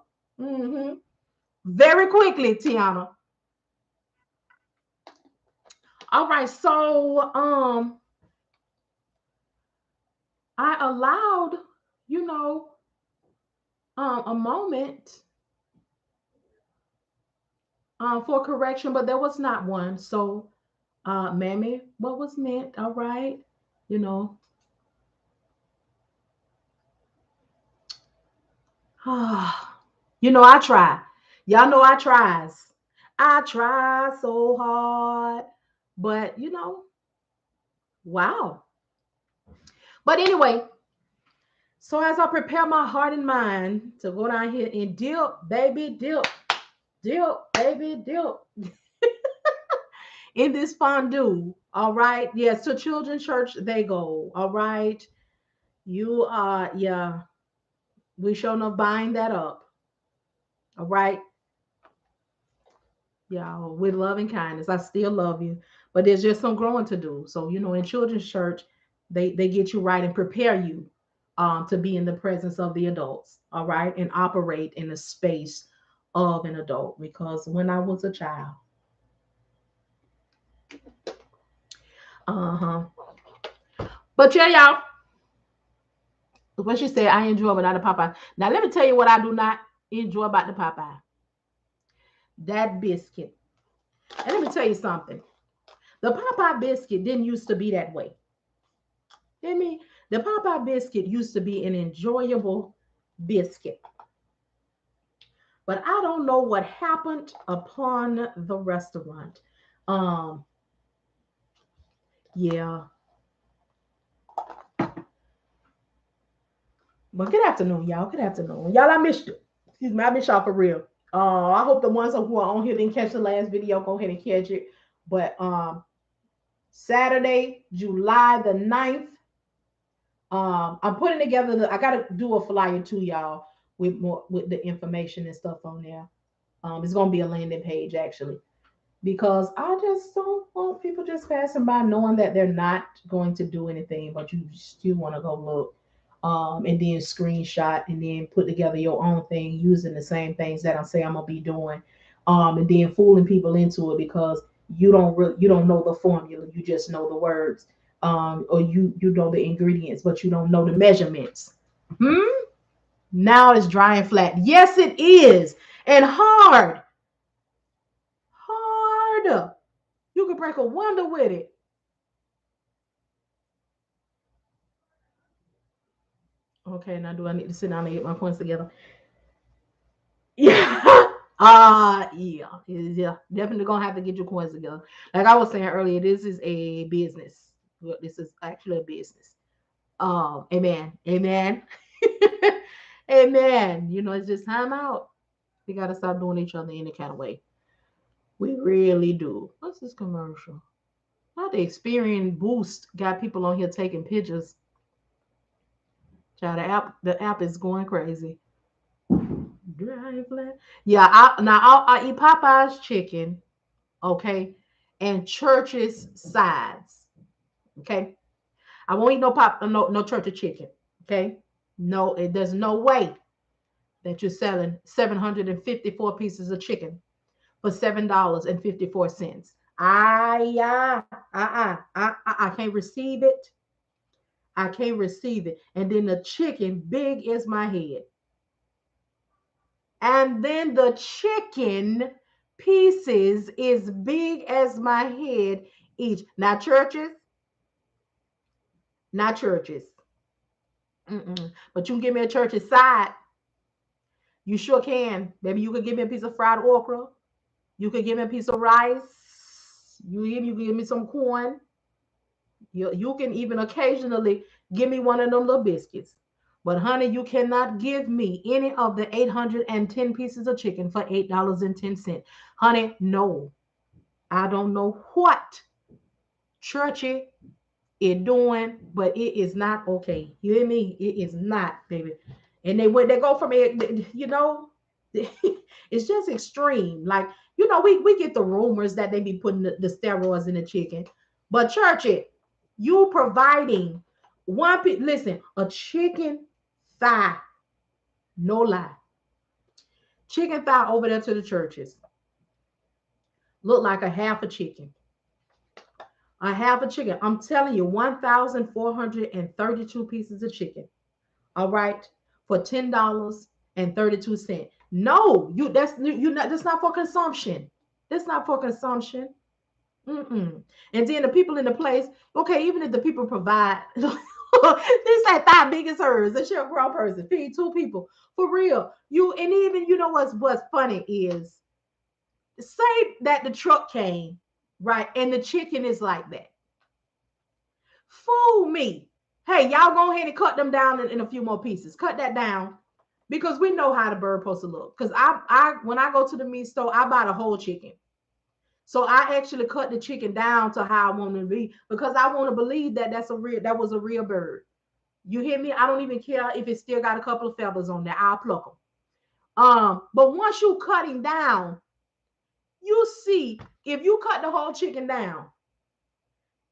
Very quickly, Tiana. All right, so I allowed, you know, a moment for correction, but there was not one. So, Mammy, what was meant? All right, you know, I try. Y'all know I tries. I try so hard, but wow. But anyway, so as I prepare my heart and mind to go down here and dip, baby, dip, baby, dip in this fondue. All right. Yes, to children's church they go. All right. You are, yeah, we sure enough buying that up. All right. Yeah, with love and kindness. I still love you. But there's just some growing to do. So, in children's church, they get you right and prepare you to be in the presence of the adults, all right, and operate in the space of an adult. Because when I was a child, uh-huh. But yeah, y'all, what she said, I enjoy without the Popeye. Now let me tell you what I do not enjoy about the Popeye. That biscuit. And let me tell you something. The Popeye biscuit didn't used to be that way. I mean, the Popeye biscuit used to be an enjoyable biscuit. But I don't know what happened upon the restaurant. Um, yeah. But good afternoon, y'all. Good afternoon. Y'all, I missed you. Excuse me, I missed y'all for real. I hope the ones who are on here didn't catch the last video. Go ahead and catch it. But Saturday, July the 9th, I'm putting together I gotta do a flyer too, y'all, with more with the information and stuff on there. It's gonna be a landing page actually, because I just don't want people just passing by knowing that they're not going to do anything, but you still want to go look, and then screenshot and then put together your own thing using the same things that I say I'm gonna be doing, and then fooling people into it because you don't know the formula, you just know the words, or you know the ingredients, but you don't know the measurements. Hmm? Now it's dry and flat. Yes, it is, and hard, hard. You can break a wonder with it. Okay, now do I need to sit down and get my points together? Yeah. Yeah. Definitely gonna have to get your coins together. Like I was saying earlier, this is a business. Well, this is actually a business. Amen. Amen. Amen. It's just time out. We gotta stop doing each other any kind of way. We really do. What's this commercial? Not the Experian Boost got people on here taking pictures. Child, the app is going crazy. Dry flat. Yeah, I eat Popeye's chicken, okay, and Church's sides, okay. I won't eat no Church's chicken, okay. No, there's no way that you're selling 754 pieces of chicken for $7.54. I can't receive it. I can't receive it. And then the chicken big as my head. And then the chicken pieces is big as my head each. Not churches. Mm-mm. But you can give me a church's side. You sure can. Maybe you could give me a piece of fried okra. You could give me a piece of rice. You can give me some corn. You can even occasionally give me one of them little biscuits. But honey, you cannot give me any of the 810 pieces of chicken for $8.10. Honey, no. I don't know what churchy is doing, but it is not okay. You hear me? It is not, baby. And they go from it, it's just extreme. Like, we get the rumors that they be putting the steroids in the chicken. But churchy, you providing listen, a chicken thigh, no lie. Chicken thigh over there to the churches. Look like a half a chicken. a half a chicken. I'm telling you, 1,432 pieces of chicken. All right, for $10.32. No, that's not for consumption. That's not for consumption. Mm-mm. And then the people in the place, okay, even if the people provide, this like five biggest herds, a share grown person, feed two people. For real. And even what's funny is say that the truck came, right? And the chicken is like that. Fool me. Hey, y'all go ahead and cut them down in a few more pieces. Cut that down. Because we know how the bird supposed to look. Because I when I go to the meat store, I buy the whole chicken. So I actually cut the chicken down to how I want it to be because I want to believe that that was a real bird. You hear me? I don't even care if it still got a couple of feathers on there. I'll pluck them. But once you cut him down, you see if you cut the whole chicken down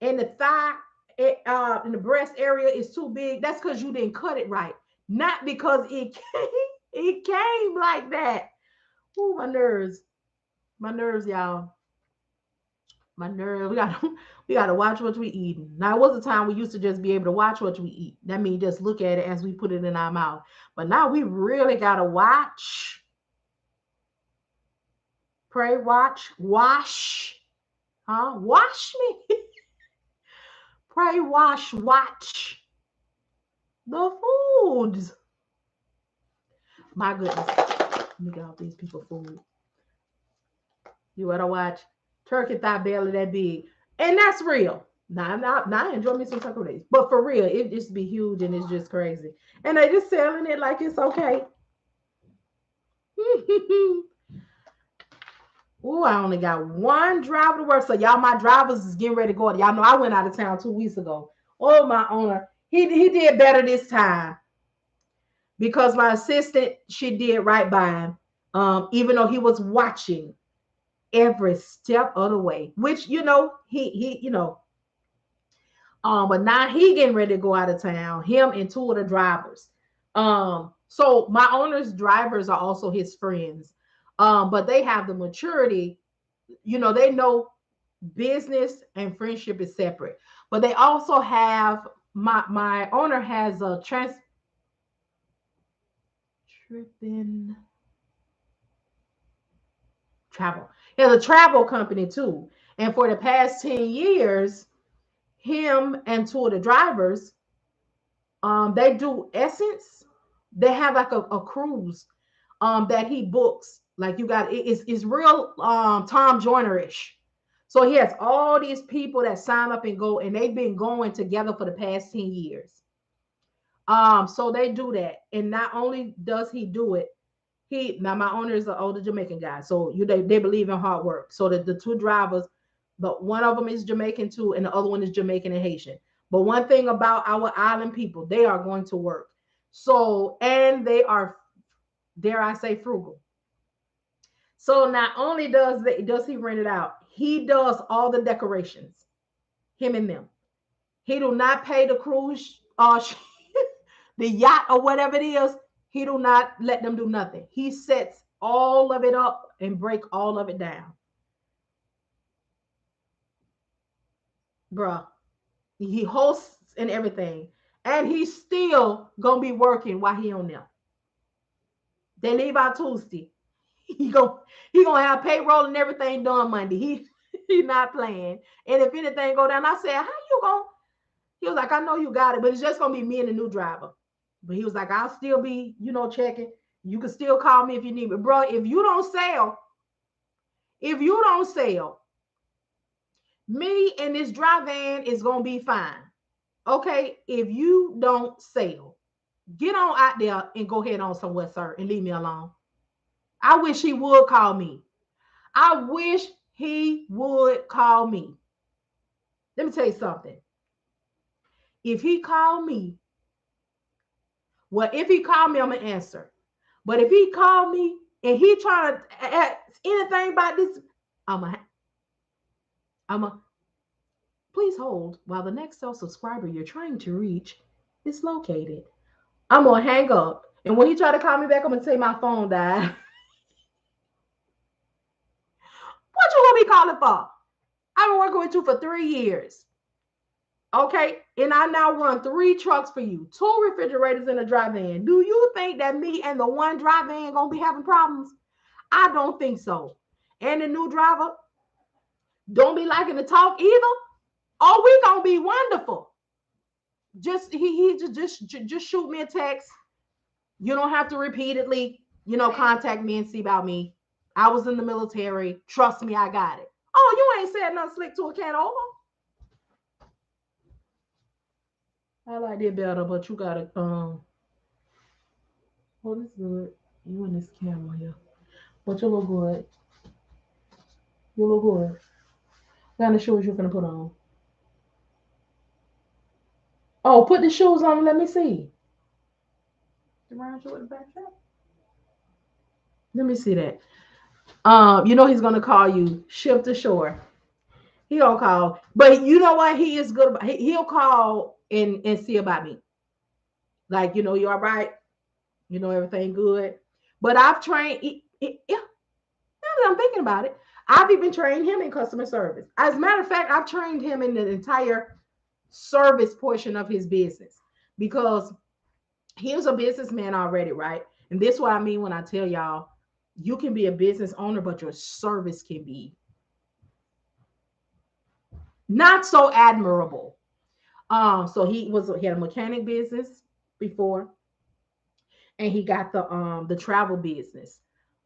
and the thigh and the breast area is too big, that's because you didn't cut it right, not because it came, it came like that. Ooh, my nerves, y'all. My nerves. We gotta watch what we eating. Now, it was a time we used to just be able to watch what we eat. That means just look at it as we put it in our mouth. But now we really gotta watch, pray, watch, wash, huh? Wash me, pray, wash, watch the foods. My goodness, let me get off these people food. You gotta watch turkey thigh belly that big, and that's real. Now I enjoy me some taco days, but for real, it just be huge and it's just crazy. And they just selling it like it's okay. Ooh, I only got one driver to work. So y'all, my drivers is getting ready to go. Y'all know I went out of town 2 weeks ago. Oh, my owner, he did better this time because my assistant, she did right by him. Even though he was watching every step of the way, which but now he getting ready to go out of town. Him and two of the drivers. So my owner's drivers are also his friends. But they have the maturity, they know business and friendship is separate. But they also have my owner has a tripping travel. He has a travel company too. And for the past 10 years, him and two of the drivers, they do Essence. They have like a cruise that he books. Like you got it's real Tom Joyner-ish. So he has all these people that sign up and go, and they've been going together for the past 10 years. So they do that. And not only does he do it, now my owner is an older Jamaican guy. So they believe in hard work. So the two drivers, but one of them is Jamaican too, and the other one is Jamaican and Haitian. But one thing about our island people, they are going to work. So, and they are, dare I say, frugal. So not only does he rent it out, he does all the decorations, him and them. He do not pay the cruise, the yacht or whatever it is. He do not let them do nothing. He sets all of it up and break all of it down, bruh. He hosts and everything, and he's still gonna be working while he on them. They leave out Tuesday. He go he gonna have payroll and everything done Monday. He not playing. And if anything go down, I said, how you gonna? He was like, I know you got it, but it's just gonna be me and the new driver. But he was like, I'll still be, checking. You can still call me if you need me, bro. If you don't sell, me and this dry van is gonna be fine. Okay, if you don't sell, get on out there and go head on somewhere, sir, and leave me alone. I wish he would call me. I wish he would call me. Let me tell you something. If he called me, well, if he called me, I'm gonna answer. But if he called me and he trying to ask anything about this, I'm a, I'm a. Please hold while the next subscriber you're trying to reach is located. I'm gonna hang up, and when he try to call me back, I'm gonna say my phone died. What you gonna be calling for? I've been working with you for 3 years. Okay. And I now run 3 trucks for you, 2 refrigerators in a dry van. Do you think that me and the one dry van gonna be having problems? I don't think so. And the new driver don't be liking to talk either. Oh, we gonna be wonderful. Just just shoot me a text. You don't have to repeatedly, contact me and see about me. I was in the military. Trust me, I got it. Oh, you ain't said nothing slick to a can over. I like it better, but you gotta oh, this is good. You and this camera here. But you look good. You look good. What kind of shoes you gonna put on? Oh, put the shoes on and let me see. Around you with the back strap? Let me see that. He's gonna call you ship to shore. He gonna call, but you know what? He is good about. He'll call and see about me. Like, you all right? Everything good. But I've trained. Yeah. Now that I'm thinking about it, I've even trained him in customer service. As a matter of fact, I've trained him in the entire service portion of his business because he was a businessman already, right? And this is what I mean when I tell y'all, you can be a business owner, but your service can be not so admirable. So he had a mechanic business before, and he got the travel business.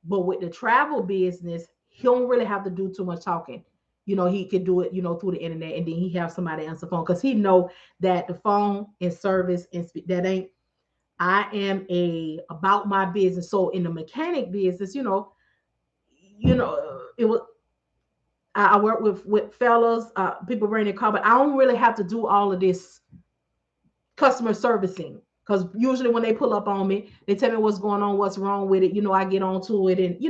But with the travel business, he don't really have to do too much talking. He could do it, through the internet, and then he have somebody answer the phone because he know that the phone and service and that ain't. I am about my business. So in the mechanic business, it was. I work with fellas, people bring their car, but I don't really have to do all of this customer servicing because usually when they pull up on me, they tell me what's going on, what's wrong with it. I get on to it, and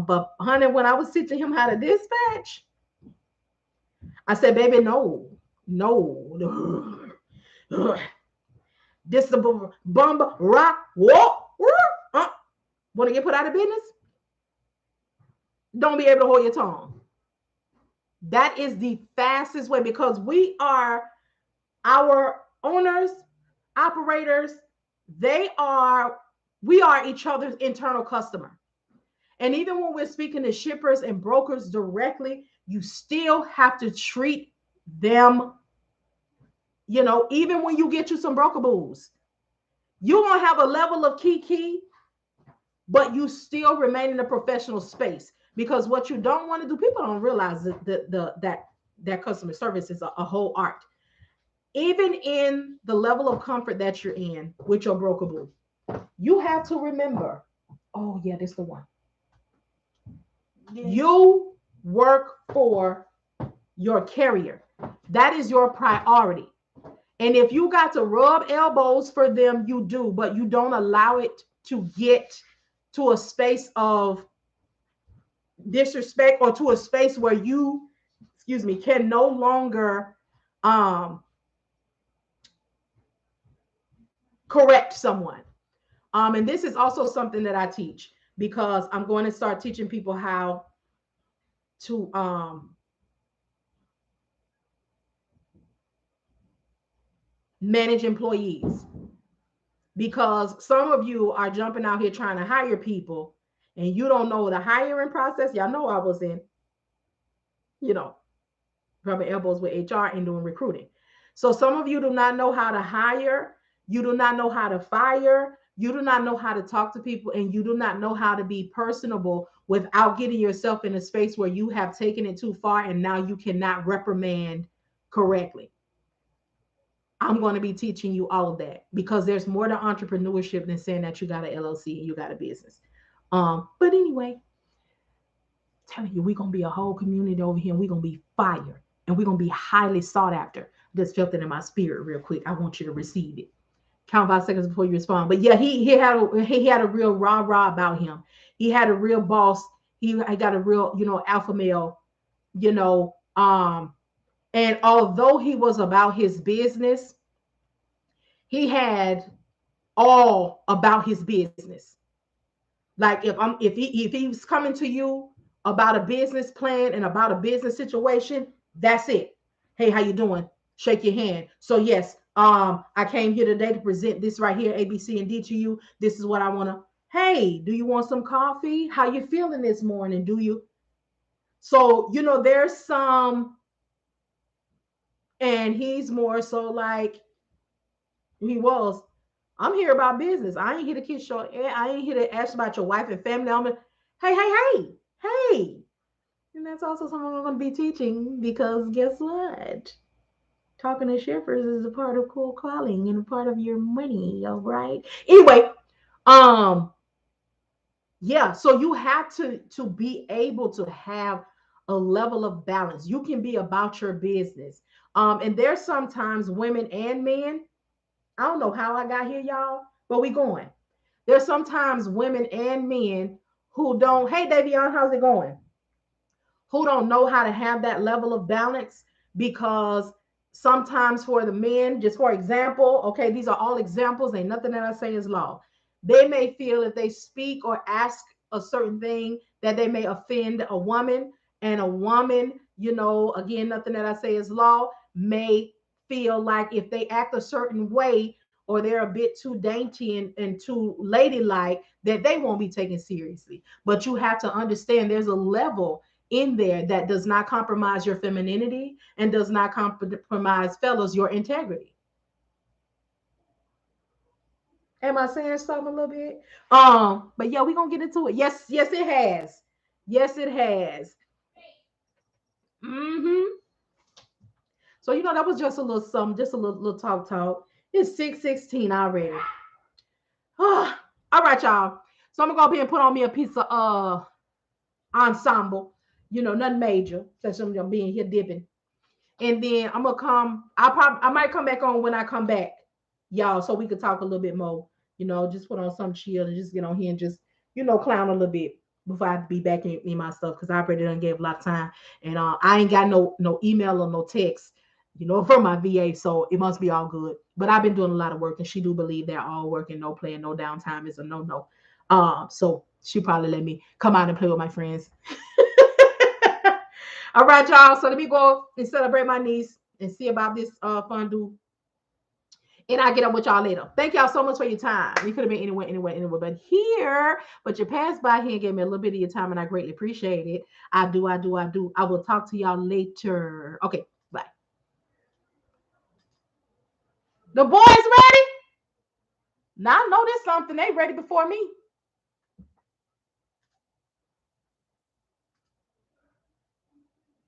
but honey, when I was teaching him how to dispatch, I said, baby, no, no, this the bumba rock walk. Want to get put out of business? Don't be able to hold your tongue. That is the fastest way because we are our owners, operators, we are each other's internal customer. And even when we're speaking to shippers and brokers directly, you still have to treat them, even when you get you some broker booze, you're going to have a level of key, but you still remain in a professional space because what you don't want to do, people don't realize that customer service is a whole art. Even in the level of comfort that you're in with your broker boo, you have to remember, oh yeah, this is the one. Yeah. You work for your carrier. That is your priority. And if you got to rub elbows for them, you do, but you don't allow it to get to a space of disrespect or to a space where you, can no longer correct someone. And this is also something that I teach because I'm going to start teaching people how to manage employees. Because some of you are jumping out here trying to hire people and you don't know the hiring process. Y'all know I was in, rubbing elbows with HR and doing recruiting. So some of you do not know how to hire. You do not know how to fire. You do not know how to talk to people, and you do not know how to be personable without getting yourself in a space where you have taken it too far and now you cannot reprimand correctly. I'm going to be teaching you all of that because there's more to entrepreneurship than saying that you got an LLC and you got a business. But anyway, telling you, we're going to be a whole community over here and we're going to be fire and we're going to be highly sought after. Just felt it in my spirit real quick. I want you to receive it. Count 5 seconds before you respond. But yeah, he had a real rah-rah about him. He had a real boss. He got a real, alpha male, and although he was about his business, he had all about his business. Like if he's coming to you about a business plan and about a business situation, that's it. Hey, how you doing? Shake your hand. So yes, I came here today to present this right here, A, B, C, and D to you. This is what I want to. Hey, do you want some coffee? How you feeling this morning? Do you? So, there's some, and he's more so like he was. I'm here about business. I ain't here to kiss your. I ain't here to ask about your wife and family. Hey, hey, hey, hey. And that's also something I'm going to be teaching because guess what? Talking to shippers is a part of cool calling and a part of your money, all right? Anyway, um, yeah, so you have to be able to have a level of balance. You can be about your business. And there's sometimes women and men. I don't know how I got here, y'all, but we going. There's sometimes women and men who don't, hey Davion, how's it going? Who don't know how to have that level of balance because sometimes for the men, just for example, okay, these are all examples, ain't nothing that I say is law. They may feel if they speak or ask a certain thing that they may offend a woman, and a woman, again, nothing that I say is law, may feel like if they act a certain way or they're a bit too dainty and too ladylike, that they won't be taken seriously. But you have to understand there's a level in there that does not compromise your femininity and does not compromise, fellas, your integrity. Am I saying something a little bit? But yeah, we're gonna get into it. Yes, yes, it has. Yes, it has. Mm-hmm. So that was just a little something, just a little talk. It's 6:16 already. All right, y'all. So I'm gonna go up here and put on me a piece of ensemble. Nothing major. Since I'm being here dipping. And then I'm gonna come. I might come back on when I come back, y'all, so we could talk a little bit more. Just put on some chill and just get on here and just clown a little bit before I be back in my stuff because I already done gave a lot of time and I ain't got no email or no text, from my VA, so it must be all good. But I've been doing a lot of work and she do believe that all work and no play and no downtime is a no. So she probably let me come out and play with my friends. All right, y'all. So let me go and celebrate my niece and see about this fondue. And I'll get up with y'all later. Thank y'all so much for your time. You could have been anywhere but here. But you passed by here and gave me a little bit of your time, and I greatly appreciate it. I do. I will talk to y'all later. Okay, bye. The boys ready? Now I know there's something. They ready before me.